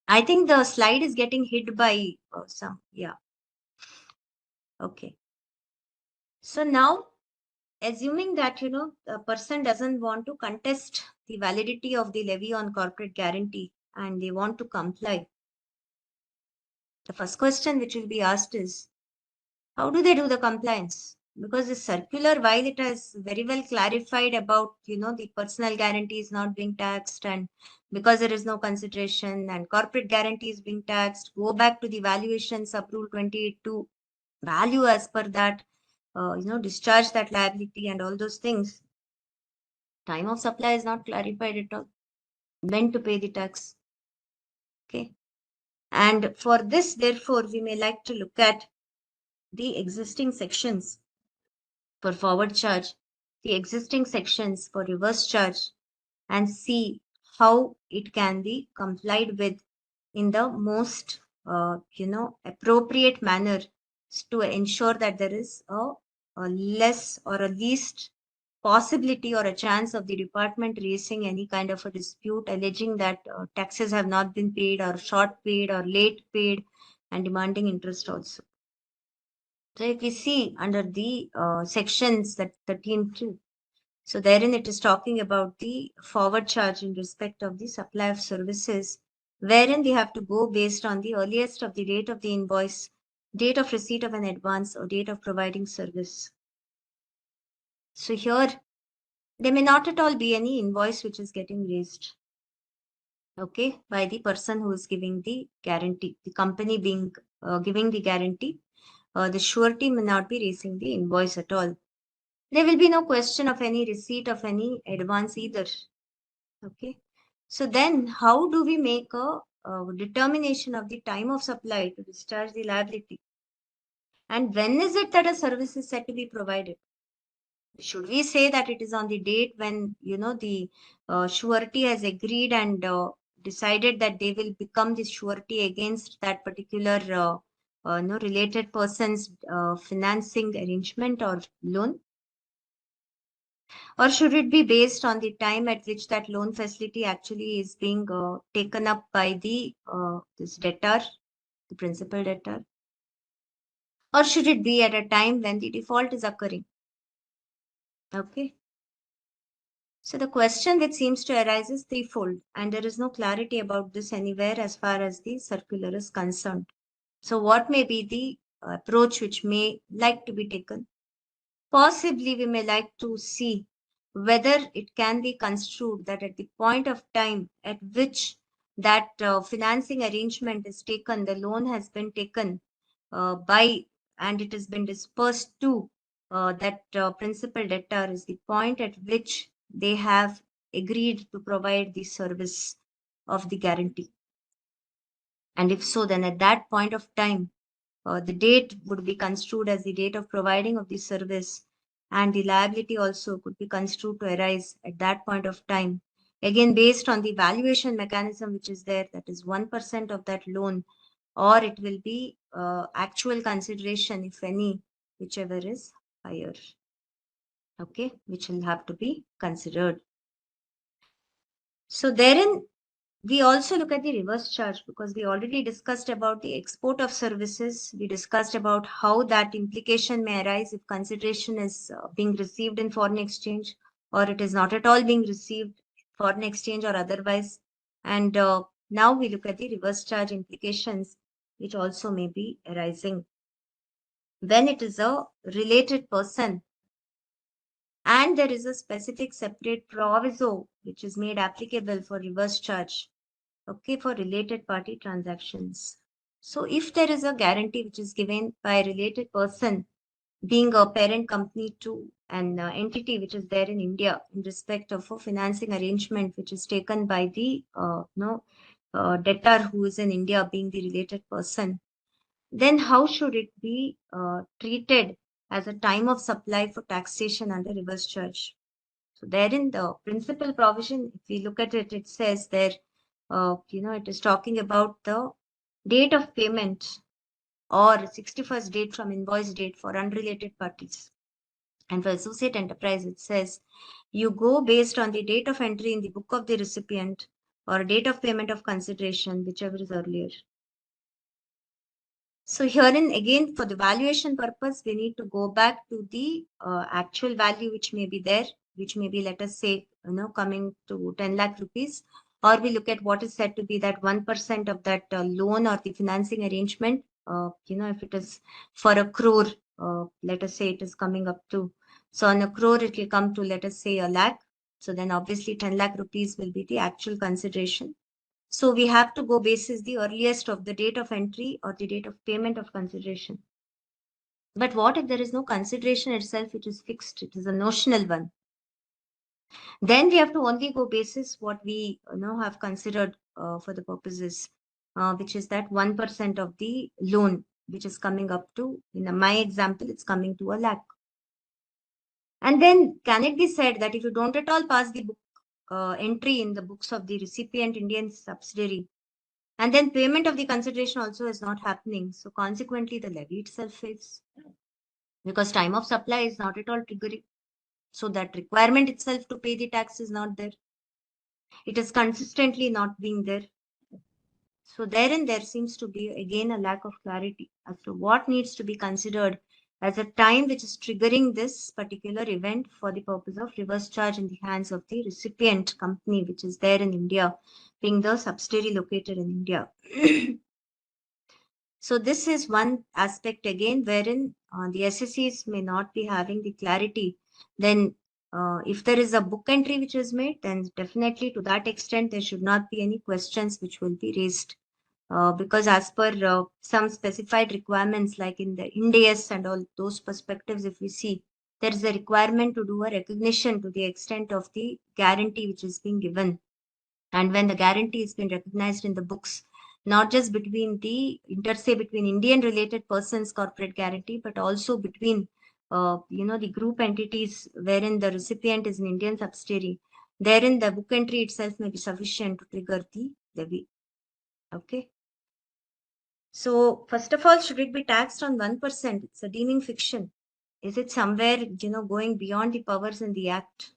I think the slide is getting hit by some. Yeah. Okay. So now, assuming that, the person doesn't want to contest the validity of the levy on corporate guarantee and they want to comply, the first question which will be asked is, how do they do the compliance? Because the circular, while it has very well clarified about, the personal guarantee is not being taxed, and because there is no consideration and corporate guarantee is being taxed, go back to the valuation sub rule 28 value as per that, discharge that liability and all those things. Time of supply is not clarified at all. When to pay the tax. Okay. And for this, therefore, we may like to look at the existing sections for forward charge, the existing sections for reverse charge, and see how it can be complied with in the most, appropriate manner to ensure that there is a less or a least possibility or a chance of the department raising any kind of a dispute alleging that taxes have not been paid or short paid or late paid and demanding interest also. So if we see under the sections that 13.2, so therein it is talking about the forward charge in respect of the supply of services, wherein we have to go based on the earliest of the date of the invoice, date of receipt of an advance, or date of providing service. So here, there may not at all be any invoice which is getting raised, okay, by the person who is giving the guarantee, the company being giving the guarantee. The surety may not be raising the invoice at all. There will be no question of any receipt of any advance either. Okay. So then how do we make a determination of the time of supply to discharge the liability? And when is it that a service is said to be provided? Should we say that it is on the date when, the surety has agreed and decided that they will become the surety against that particular related person's financing arrangement or loan? Or should it be based on the time at which that loan facility actually is being taken up by the this debtor, the principal debtor? Or should it be at a time when the default is occurring? Okay. So the question which seems to arise is threefold, and there is no clarity about this anywhere as far as the circular is concerned. So what may be the approach which may like to be taken? Possibly we may like to see whether it can be construed that at the point of time at which that financing arrangement is taken, the loan has been taken by and it has been dispersed to that principal debtor is the point at which they have agreed to provide the service of the guarantee. And if so, then at that point of time, the date would be construed as the date of providing of the service, and the liability also could be construed to arise at that point of time. Again, based on the valuation mechanism which is there, that is 1% of that loan, or it will be actual consideration, if any, whichever is higher. Okay, which will have to be considered. So therein, we also look at the reverse charge because we already discussed about the export of services. We discussed about how that implication may arise if consideration is being received in foreign exchange or it is not at all being received foreign exchange or otherwise. And now we look at the reverse charge implications, which also may be arising when it is a related person and there is a specific separate proviso which is made applicable for reverse charge. Okay, for related party transactions. So if there is a guarantee which is given by a related person being a parent company to an entity which is there in India in respect of a financing arrangement which is taken by the debtor who is in India being the related person, then how should it be treated as a time of supply for taxation under reverse charge? So therein the principal provision, if we look at it, it says there it is talking about the date of payment or 61st date from invoice date for unrelated parties. And for associate enterprise, it says you go based on the date of entry in the book of the recipient or date of payment of consideration, whichever is earlier. So herein again, for the valuation purpose, we need to go back to the actual value which may be there, which may be, let us say, coming to 10 lakh rupees, or we look at what is said to be that 1% of that loan or the financing arrangement. If it is for a crore, let us say it is coming up to, so on a crore it will come to, let us say, a lakh. So then obviously 10 lakh rupees will be the actual consideration. So we have to go basis the earliest of the date of entry or the date of payment of consideration. But what if there is no consideration itself, it is fixed, it is a notional one? Then we have to only go basis what we have considered for the purposes, which is that 1% of the loan, which is coming up to, in my example, it's coming to a lakh. And then can it be said that if you don't at all pass the book entry in the books of the recipient Indian subsidiary, and then payment of the consideration also is not happening. So consequently, the levy itself fails because time of supply is not at all triggering. So that requirement itself to pay the tax is not there. It is consistently not being there. So therein there seems to be again a lack of clarity as to what needs to be considered as a time which is triggering this particular event for the purpose of reverse charge in the hands of the recipient company, which is there in India, being the subsidiary located in India. So this is one aspect again wherein the SSCs may not be having the clarity. Then if there is a book entry which is made, then definitely to that extent there should not be any questions which will be raised. Because as per some specified requirements like in the Ind AS and all those perspectives, if we see, there is a requirement to do a recognition to the extent of the guarantee which is being given. And when the guarantee has been recognized in the books, not just between the intersay between Indian related persons corporate guarantee, but also between the group entities wherein the recipient is an Indian subsidiary, therein the book entry itself may be sufficient to trigger the levy. Okay. So first of all, should it be taxed on 1%? It's a deeming fiction. Is it somewhere, going beyond the powers in the act?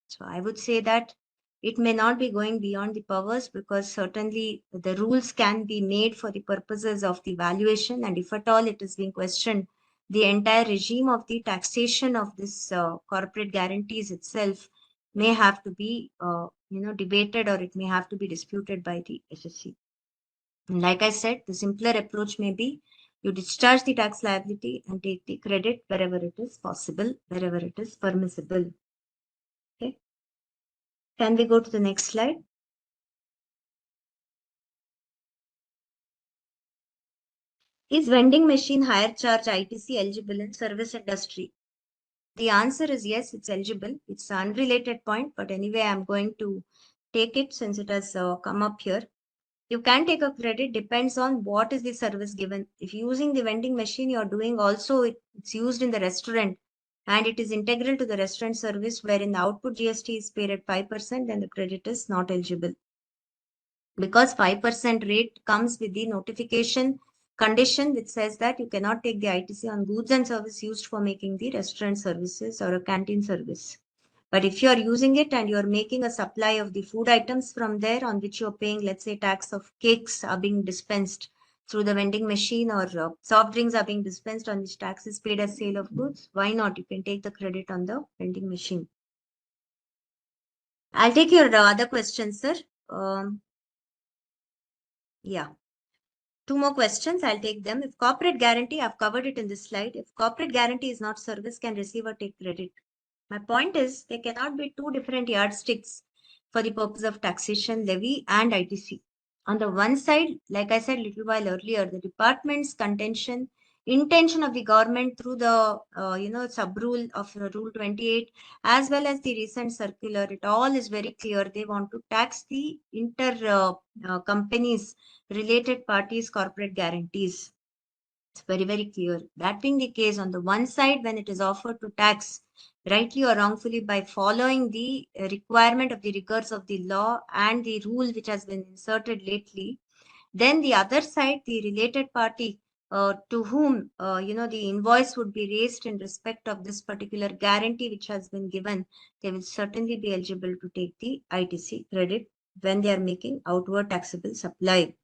So I would say that it may not be going beyond the powers because certainly the rules can be made for the purposes of the valuation, and if at all it is being questioned, the entire regime of the taxation of this corporate guarantees itself may have to be debated, or it may have to be disputed by the SSC. And like I said, the simpler approach may be you discharge the tax liability and take the credit wherever it is possible, wherever it is permissible. Okay. Can we go to the next slide? Is vending machine hire charge ITC eligible in service industry? The answer is yes, it's eligible. It's an unrelated point, but anyway, I'm going to take it since it has come up here. You can take a credit, depends on what is the service given. If using the vending machine, you're doing also, it's used in the restaurant and it is integral to the restaurant service wherein the output GST is paid at 5%, then the credit is not eligible. Because 5% rate comes with the notification condition which says that you cannot take the ITC on goods and service used for making the restaurant services or a canteen service. But if you are using it and you are making a supply of the food items from there on which you are paying, let's say, tax of cakes are being dispensed through the vending machine, or soft drinks are being dispensed on which tax is paid as sale of goods, why not? You can take the credit on the vending machine. I'll take your other questions, sir. Yeah. Two more questions, I'll take them. If corporate guarantee, I've covered it in this slide. If corporate guarantee is not service, can receive or take credit? My point is, there cannot be two different yardsticks for the purpose of taxation, levy, and ITC. On the one side, like I said a little while earlier, the department's intention of the government through the sub-rule of Rule 28, as well as the recent circular, it all is very clear. They want to tax the companies, related parties, corporate guarantees. It's very, very clear. That being the case, on the one side, when it is offered to tax, rightly or wrongfully, by following the requirement of the rigors of the law and the rule which has been inserted lately, then the other side, the related party, to whom the invoice would be raised in respect of this particular guarantee which has been given, they will certainly be eligible to take the ITC credit when they are making outward taxable supply.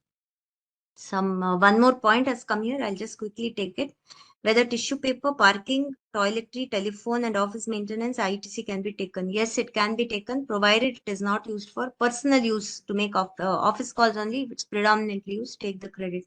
One more point has come here. I'll just quickly take it. Whether tissue paper, parking, toiletry, telephone, and office maintenance, ITC can be taken. Yes, it can be taken, provided it is not used for personal use to make office calls only, which is predominantly used, take the credit.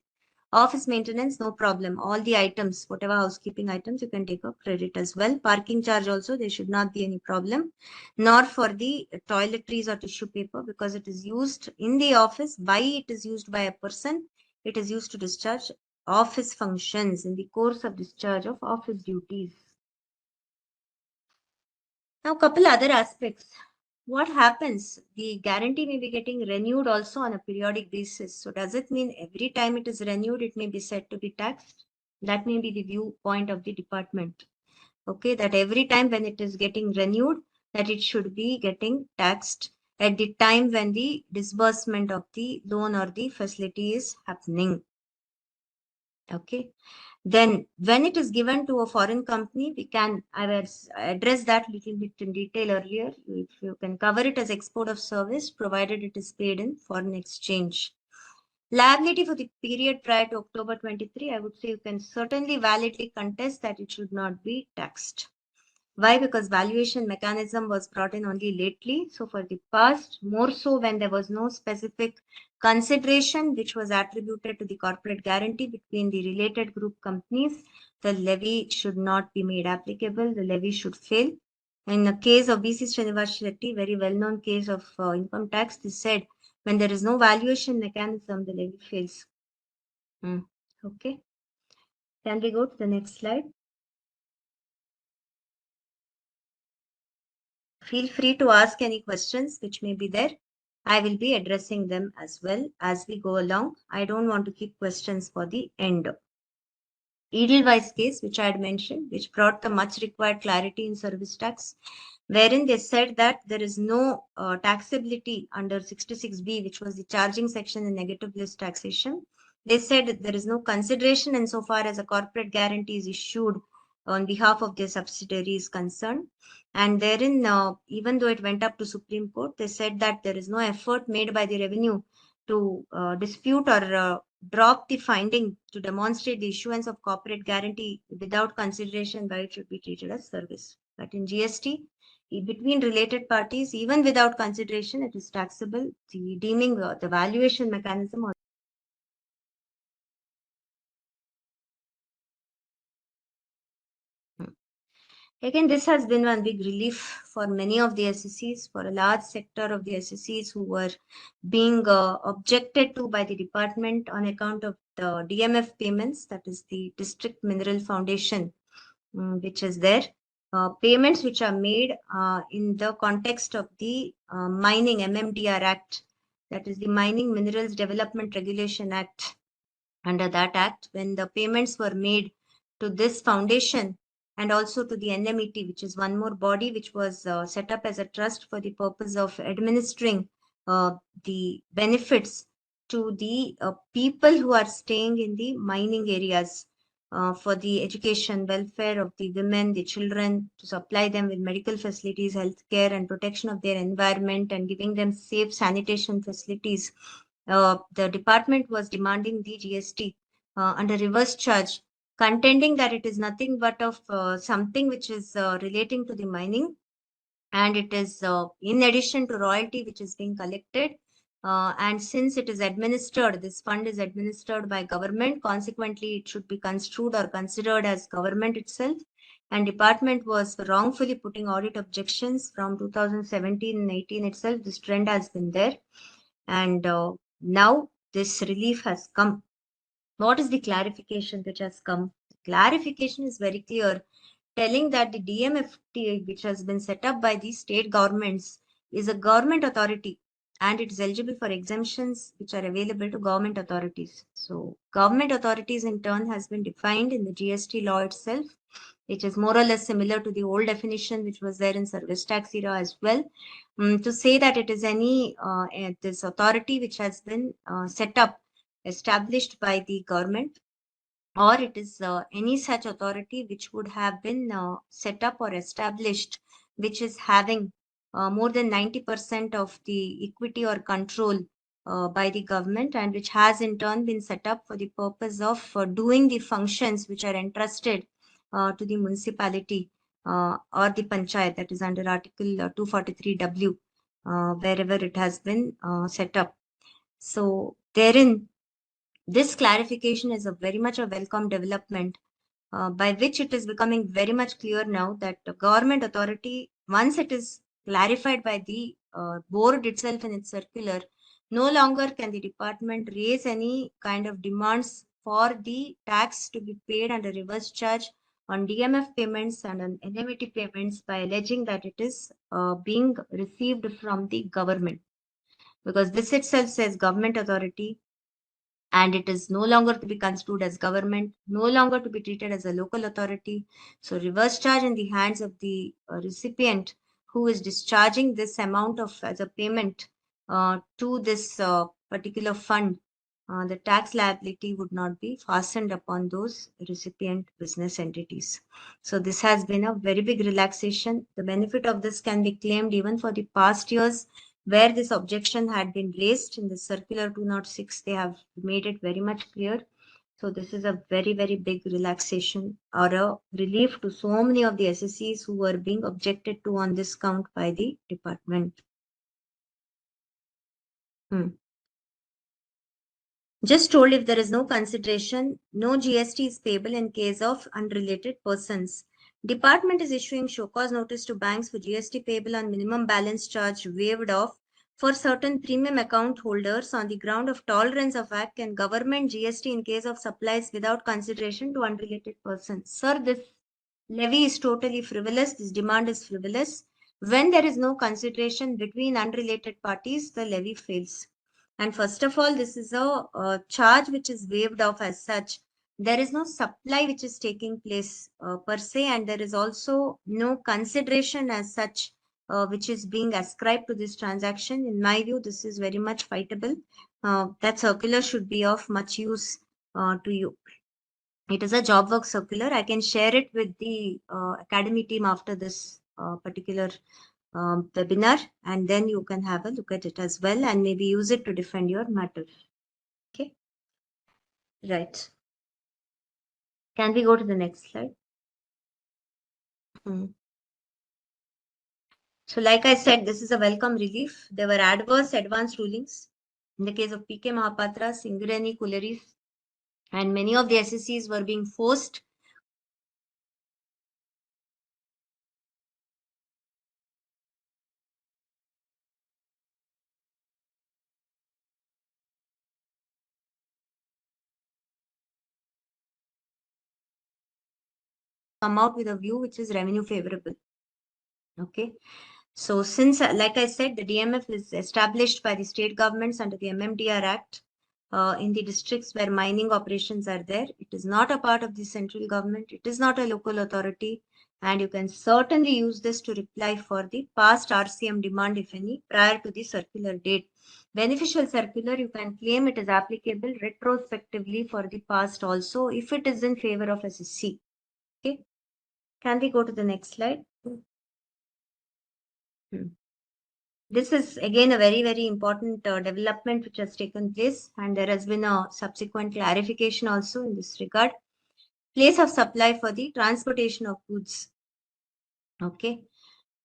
Office maintenance, no problem. All the items, whatever housekeeping items, you can take a credit as well. Parking charge also, there should not be any problem. Nor for the toiletries or tissue paper, because it is used in the office. It is used by a person. It is used to discharge office functions in the course of discharge of office duties. Now, couple other aspects. What happens? The guarantee may be getting renewed also on a periodic basis. So does it mean every time it is renewed, it may be said to be taxed? That may be the viewpoint of the department. Okay, that every time when it is getting renewed, that it should be getting taxed at the time when the disbursement of the loan or the facility is happening. Okay. Then when it is given to a foreign company, I will address that little bit in detail earlier. If you can cover it as export of service, provided it is paid in foreign exchange. Liability for the period prior to October 23, I would say you can certainly validly contest that it should not be taxed. Why? Because valuation mechanism was brought in only lately. So for the past, more so when there was no specific consideration which was attributed to the corporate guarantee between the related group companies, the levy should not be made applicable. The levy should fail. In the case of BC Srinivas Shetty, very well-known case of income tax, they said when there is no valuation mechanism, the levy fails. Okay. Can we go to the next slide? Feel free to ask any questions which may be there. I will be addressing them as well as we go along. I don't want to keep questions for the end. Edelweiss case, which I had mentioned, which brought the much required clarity in service tax, wherein they said that there is no taxability under 66B, which was the charging section in negative list taxation. They said there is no consideration insofar as a corporate guarantee is issued on behalf of their subsidiary is concerned. And therein, even though it went up to Supreme Court, they said that there is no effort made by the revenue to dispute or drop the finding to demonstrate the issuance of corporate guarantee without consideration by it should be treated as service. But in GST, between related parties, even without consideration, it is taxable. The deeming the valuation mechanism or again, this has been one big relief for many of the SSCs, for a large sector of the SSCs who were being objected to by the department on account of the DMF payments, that is the District Mineral Foundation, which is there. Payments which are made in the context of the Mining MMDR Act, that is the Mining Minerals Development Regulation Act. Under that act, when the payments were made to this foundation and also to the NMET, which is one more body which was set up as a trust for the purpose of administering the benefits to the people who are staying in the mining areas for the education, welfare of the women, the children, to supply them with medical facilities, health care, and protection of their environment, and giving them safe sanitation facilities. The department was demanding the GST under reverse charge, contending that it is nothing but of something which is relating to the mining, and it is in addition to royalty which is being collected. And since it is administered, this fund is administered by government, consequently it should be construed or considered as government itself. And department was wrongfully putting audit objections from 2017 and 18 itself. This trend has been there. And now this relief has come. What is the clarification which has come? The clarification is very clear, telling that the DMFT, which has been set up by the state governments, is a government authority and it is eligible for exemptions which are available to government authorities. So government authorities in turn has been defined in the GST law itself, which is more or less similar to the old definition which was there in service tax era as well. To say that it is any this authority which has been set up, established by the government, or it is any such authority which would have been set up or established, which is having more than 90% of the equity or control by the government, and which has in turn been set up for the purpose of doing the functions which are entrusted to the municipality or the panchayat, that is under Article 243W, wherever it has been set up. So therein, this clarification is a very much a welcome development, by which it is becoming very much clear now that the government authority, once it is clarified by the board itself in its circular, no longer can the department raise any kind of demands for the tax to be paid under reverse charge on DMF payments and on NMT payments by alleging that it is being received from the government, because this itself says government authority, and it is no longer to be construed as government, no longer to be treated as a local authority. So reverse charge in the hands of the recipient who is discharging this amount of as a payment to this particular fund, the tax liability would not be fastened upon those recipient business entities. So this has been a very big relaxation. The benefit of this can be claimed even for the past years where this objection had been raised in the circular 206. They have made it very much clear. So this is a very, very big relaxation or a relief to so many of the SSCs who were being objected to on this count by the department. Just told, if there is no consideration, no GST is payable in case of unrelated persons. Department is issuing show cause notice to banks for GST payable on minimum balance charge waived off for certain premium account holders on the ground of tolerance of act and government GST in case of supplies without consideration to unrelated persons. Sir, this levy is totally frivolous. This demand is frivolous. When there is no consideration between unrelated parties, the levy fails. And first of all, this is a charge which is waived off as such. There is no supply which is taking place per se, and there is also no consideration as such which is being ascribed to this transaction. In my view, this is very much fightable. That circular should be of much use to you. It is a job work circular. I can share it with the academy team after this particular webinar, and then you can have a look at it as well and maybe use it to defend your matter. Okay. Right. Can we go to the next slide? So like I said, this is a welcome relief. There were adverse advance rulings in the case of PK Mahapatra, Singareni, Kuleris, and many of the SSCs were being forced come out with a view which is revenue favorable. Okay. So since, like I said, the DMF is established by the state governments under the MMDR Act in the districts where mining operations are there. It is not a part of the central government. It is not a local authority. And you can certainly use this to reply for the past RCM demand, if any, prior to the circular date. Beneficial circular, you can claim it is applicable retrospectively for the past also, if it is in favor of SSC. Okay. Can we go to the next slide? This is again a very, very important development which has taken place, and there has been a subsequent clarification also in this regard. Place of supply for the transportation of goods. Okay.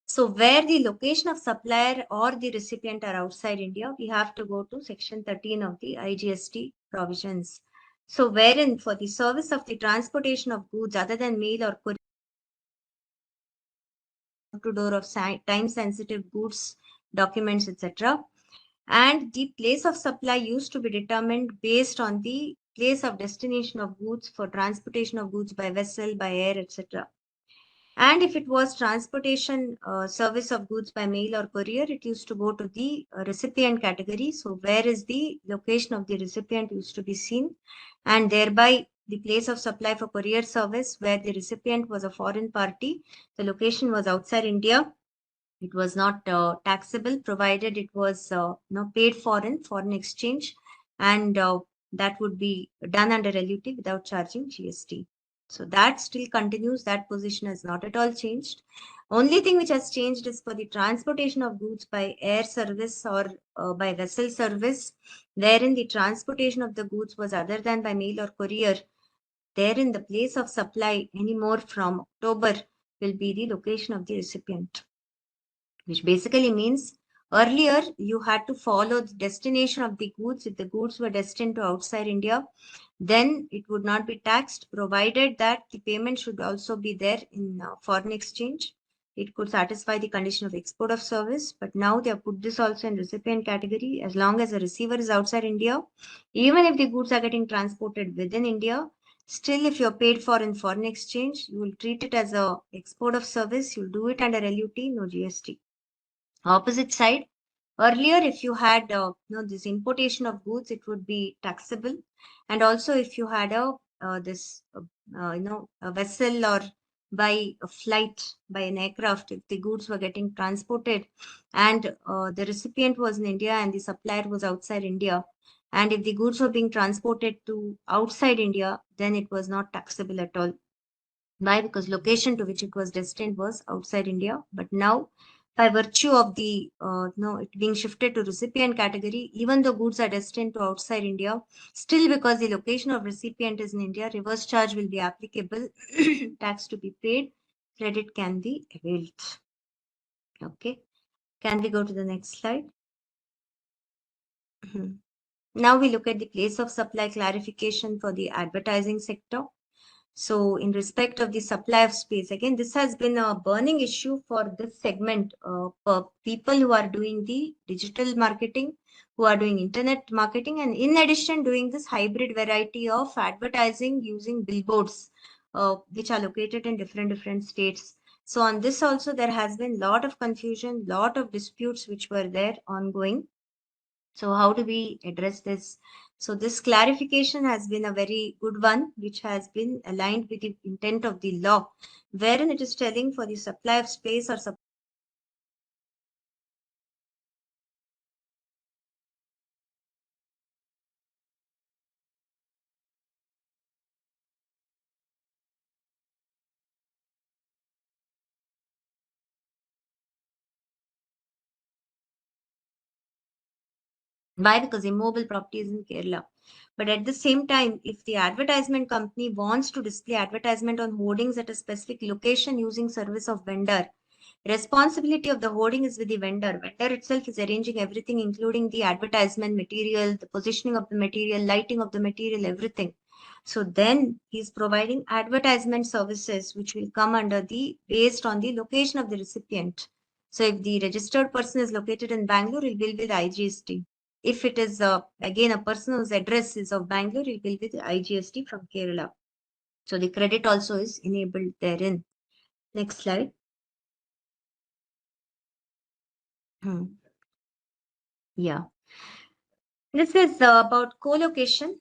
So where the location of supplier or the recipient are outside India, we have to go to section 13 of the IGST provisions. So wherein for the service of the transportation of goods other than mail or courier to door of time sensitive goods, documents, etc., and the place of supply used to be determined based on the place of destination of goods for transportation of goods by vessel, by air, etc. And if it was transportation service of goods by mail or courier, it used to go to the recipient category. So where is the location of the recipient used to be seen, and thereby the place of supply for courier service where the recipient was a foreign party, the location was outside India. It was not taxable provided it was paid foreign exchange, and that would be done under LUT without charging GST. So that still continues. That position has not at all changed. Only thing which has changed is for the transportation of goods by air service or by vessel service, wherein the transportation of the goods was other than by mail or courier. Therein, the place of supply anymore from October will be the location of the recipient, which basically means earlier you had to follow the destination of the goods. If the goods were destined to outside India, then it would not be taxed, provided that the payment should also be there in foreign exchange. It could satisfy the condition of export of service, but now they have put this also in recipient category. As long as the receiver is outside India, even if the goods are getting transported within India, still if you're paid for in foreign exchange, you will treat it as a export of service. You'll do it under LUT, no GST. Opposite side, earlier if you had this importation of goods, it would be taxable. And also if you had a vessel or by a flight, by an aircraft, if the goods were getting transported and the recipient was in India and the supplier was outside India, and if the goods were being transported to outside India, then it was not taxable at all. Why? Because location to which it was destined was outside India. But now, by virtue of the it being shifted to recipient category, even though goods are destined to outside India, still because the location of recipient is in India, reverse charge will be applicable, tax to be paid, credit can be availed. Okay. Can we go to the next slide? Now we look at the place of supply clarification for the advertising sector. So in respect of the supply of space, again, this has been a burning issue for this segment for people who are doing the digital marketing, who are doing internet marketing, and in addition doing this hybrid variety of advertising using billboards, which are located in different states. So on this also, there has been lot of confusion, lot of disputes which were there ongoing. So how do we address this? So this clarification has been a very good one, which has been aligned with the intent of the law, wherein it is telling for the supply of space or why? Because immobile property is in Kerala. But at the same time, if the advertisement company wants to display advertisement on hoardings at a specific location using service of vendor, responsibility of the hoarding is with the vendor. Vendor itself is arranging everything, including the advertisement material, the positioning of the material, lighting of the material, everything. So then he's providing advertisement services, which will come under the based on the location of the recipient. So if the registered person is located in Bangalore, it will be the IGST. If it is again a person whose address is of Bangalore, it will be the IGST from Kerala. So the credit also is enabled therein. Next slide. Yeah. This is about co-location.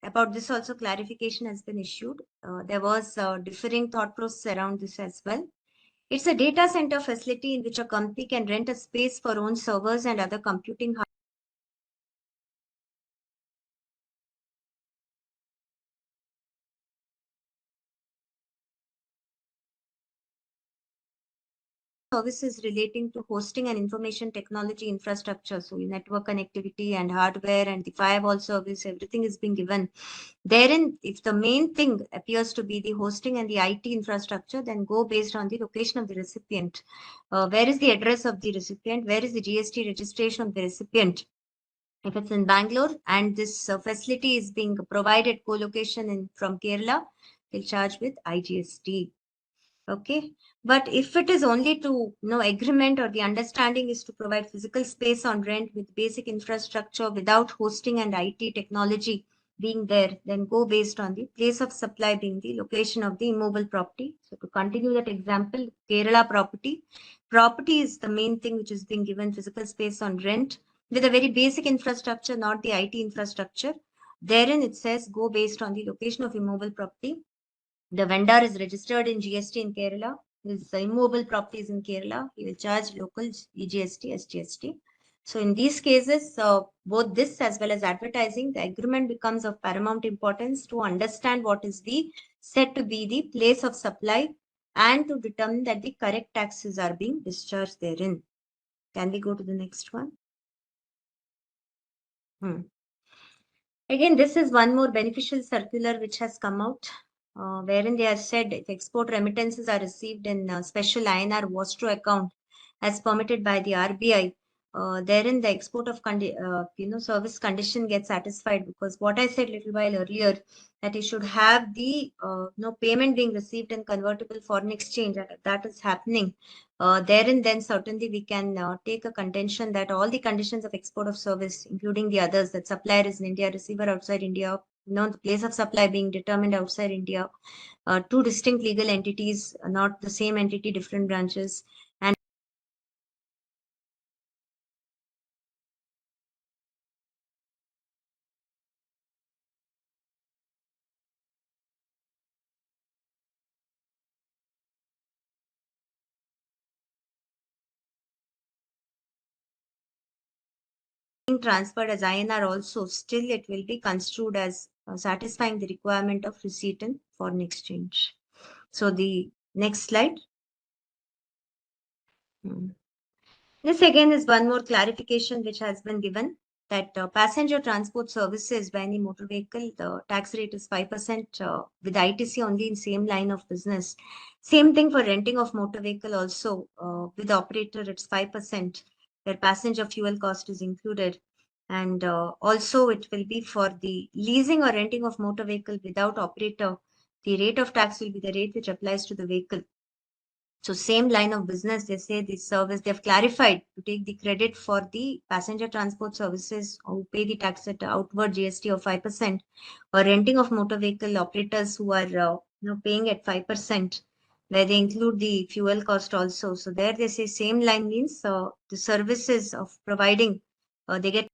About this also clarification has been issued. There was differing thought process around this as well. It's a data center facility in which a company can rent a space for own servers and other computing services relating to hosting and information technology infrastructure. So network connectivity and hardware and the firewall service, everything is being given. Therein, if the main thing appears to be the hosting and the IT infrastructure, then go based on the location of the recipient. Where is the address of the recipient? Where is the GST registration of the recipient? If it's in Bangalore and this facility is being provided co-location from Kerala, they'll charge with IGST. Okay. But if it is only to agreement or the understanding is to provide physical space on rent with basic infrastructure without hosting and IT technology, being there, then go based on the place of supply being the location of the immovable property. So to continue that example, Kerala property. Property is the main thing which is being given physical space on rent with a very basic infrastructure, not the IT infrastructure. Therein it says go based on the location of immovable property. The vendor is registered in GST in Kerala. His immovable property is in Kerala. He will charge local GST, SGST. So in these cases, both this as well as advertising, the agreement becomes of paramount importance to understand what is the said to be the place of supply and to determine that the correct taxes are being discharged therein. Can we go to the next one? Again, this is one more beneficial circular which has come out, wherein they have said if export remittances are received in special INR Vostro account as permitted by the RBI, therein the export of service condition gets satisfied, because what I said little while earlier, that you should have the payment being received in convertible foreign exchange, that is happening. Therein, then certainly we can take a contention that all the conditions of export of service, including the others, that supplier is in India, receiver outside India, the place of supply being determined outside India, two distinct legal entities, not the same entity, different branches, and being transferred as INR also, still it will be construed as satisfying the requirement of receipt in foreign exchange. So the next slide. This again is one more clarification which has been given, that passenger transport services by any motor vehicle, the tax rate is 5%, with ITC only in same line of business. Same thing for renting of motor vehicle also, with operator it's 5%, where passenger fuel cost is included. And also it will be for the leasing or renting of motor vehicle without operator, the rate of tax will be the rate which applies to the vehicle. So same line of business, they say the service, they've clarified to take the credit for the passenger transport services who pay the tax at outward GST of 5%, or renting of motor vehicle operators who are paying at 5%, where they include the fuel cost also. So there they say same line means the services of providing, they get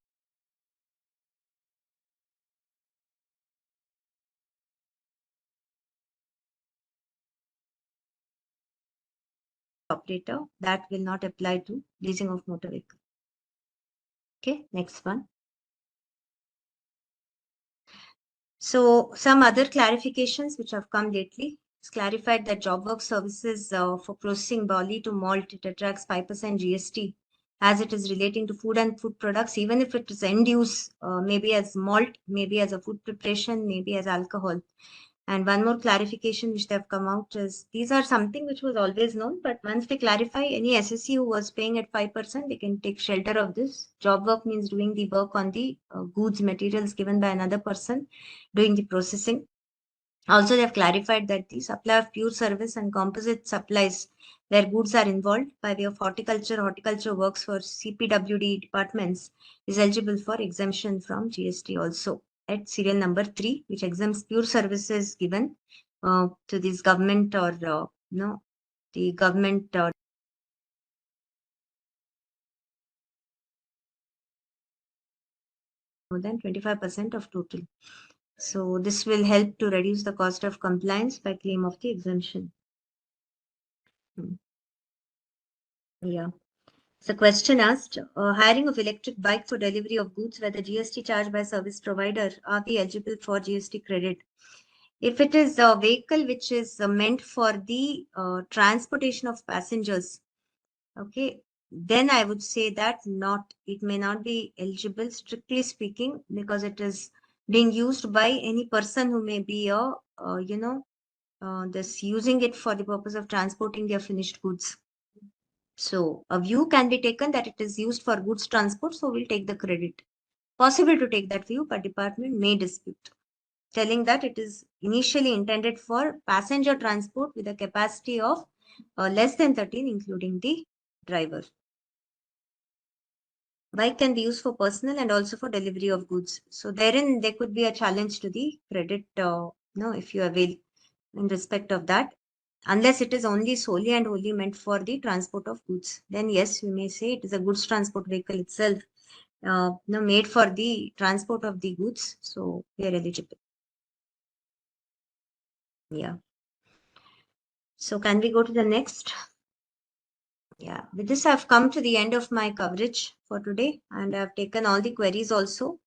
operator, that will not apply to leasing of motor vehicle. Okay, next one. So some other clarifications which have come lately. It's clarified that job work services for processing barley to malt, it attracts 5% GST as it is relating to food and food products, even if it is end use, maybe as malt, maybe as a food preparation, maybe as alcohol. And one more clarification which they have come out is, these are something which was always known, but once they clarify, any SSC who was paying at 5%, they can take shelter of this. Job work means doing the work on the goods, materials given by another person, doing the processing. Also, they have clarified that the supply of pure service and composite supplies where goods are involved by way of horticulture works for CPWD departments is eligible for exemption from GST also, at serial number 3, which exempts pure services given to this government or the government more than 25% of total. So this will help to reduce the cost of compliance by claim of the exemption. Yeah. So question asked, hiring of electric bike for delivery of goods where the GST charged by service provider, are we eligible for GST credit? If it is a vehicle which is meant for the transportation of passengers, okay, then I would say that it may not be eligible, strictly speaking, because it is being used by any person who may be this using it for the purpose of transporting their finished goods. So a view can be taken that it is used for goods transport, so we'll take the credit. Possible to take that view, but department may dispute, telling that it is initially intended for passenger transport with a capacity of less than 13, including the driver. bike can be used for personal and also for delivery of goods. So therein, there could be a challenge to the credit, if you avail in respect of that. Unless it is only solely and wholly meant for the transport of goods, then yes, you may say it is a goods transport vehicle itself, made for the transport of the goods. So we are eligible. Yeah. So can we go to the next? Yeah. With this, I've come to the end of my coverage for today, and I've taken all the queries also.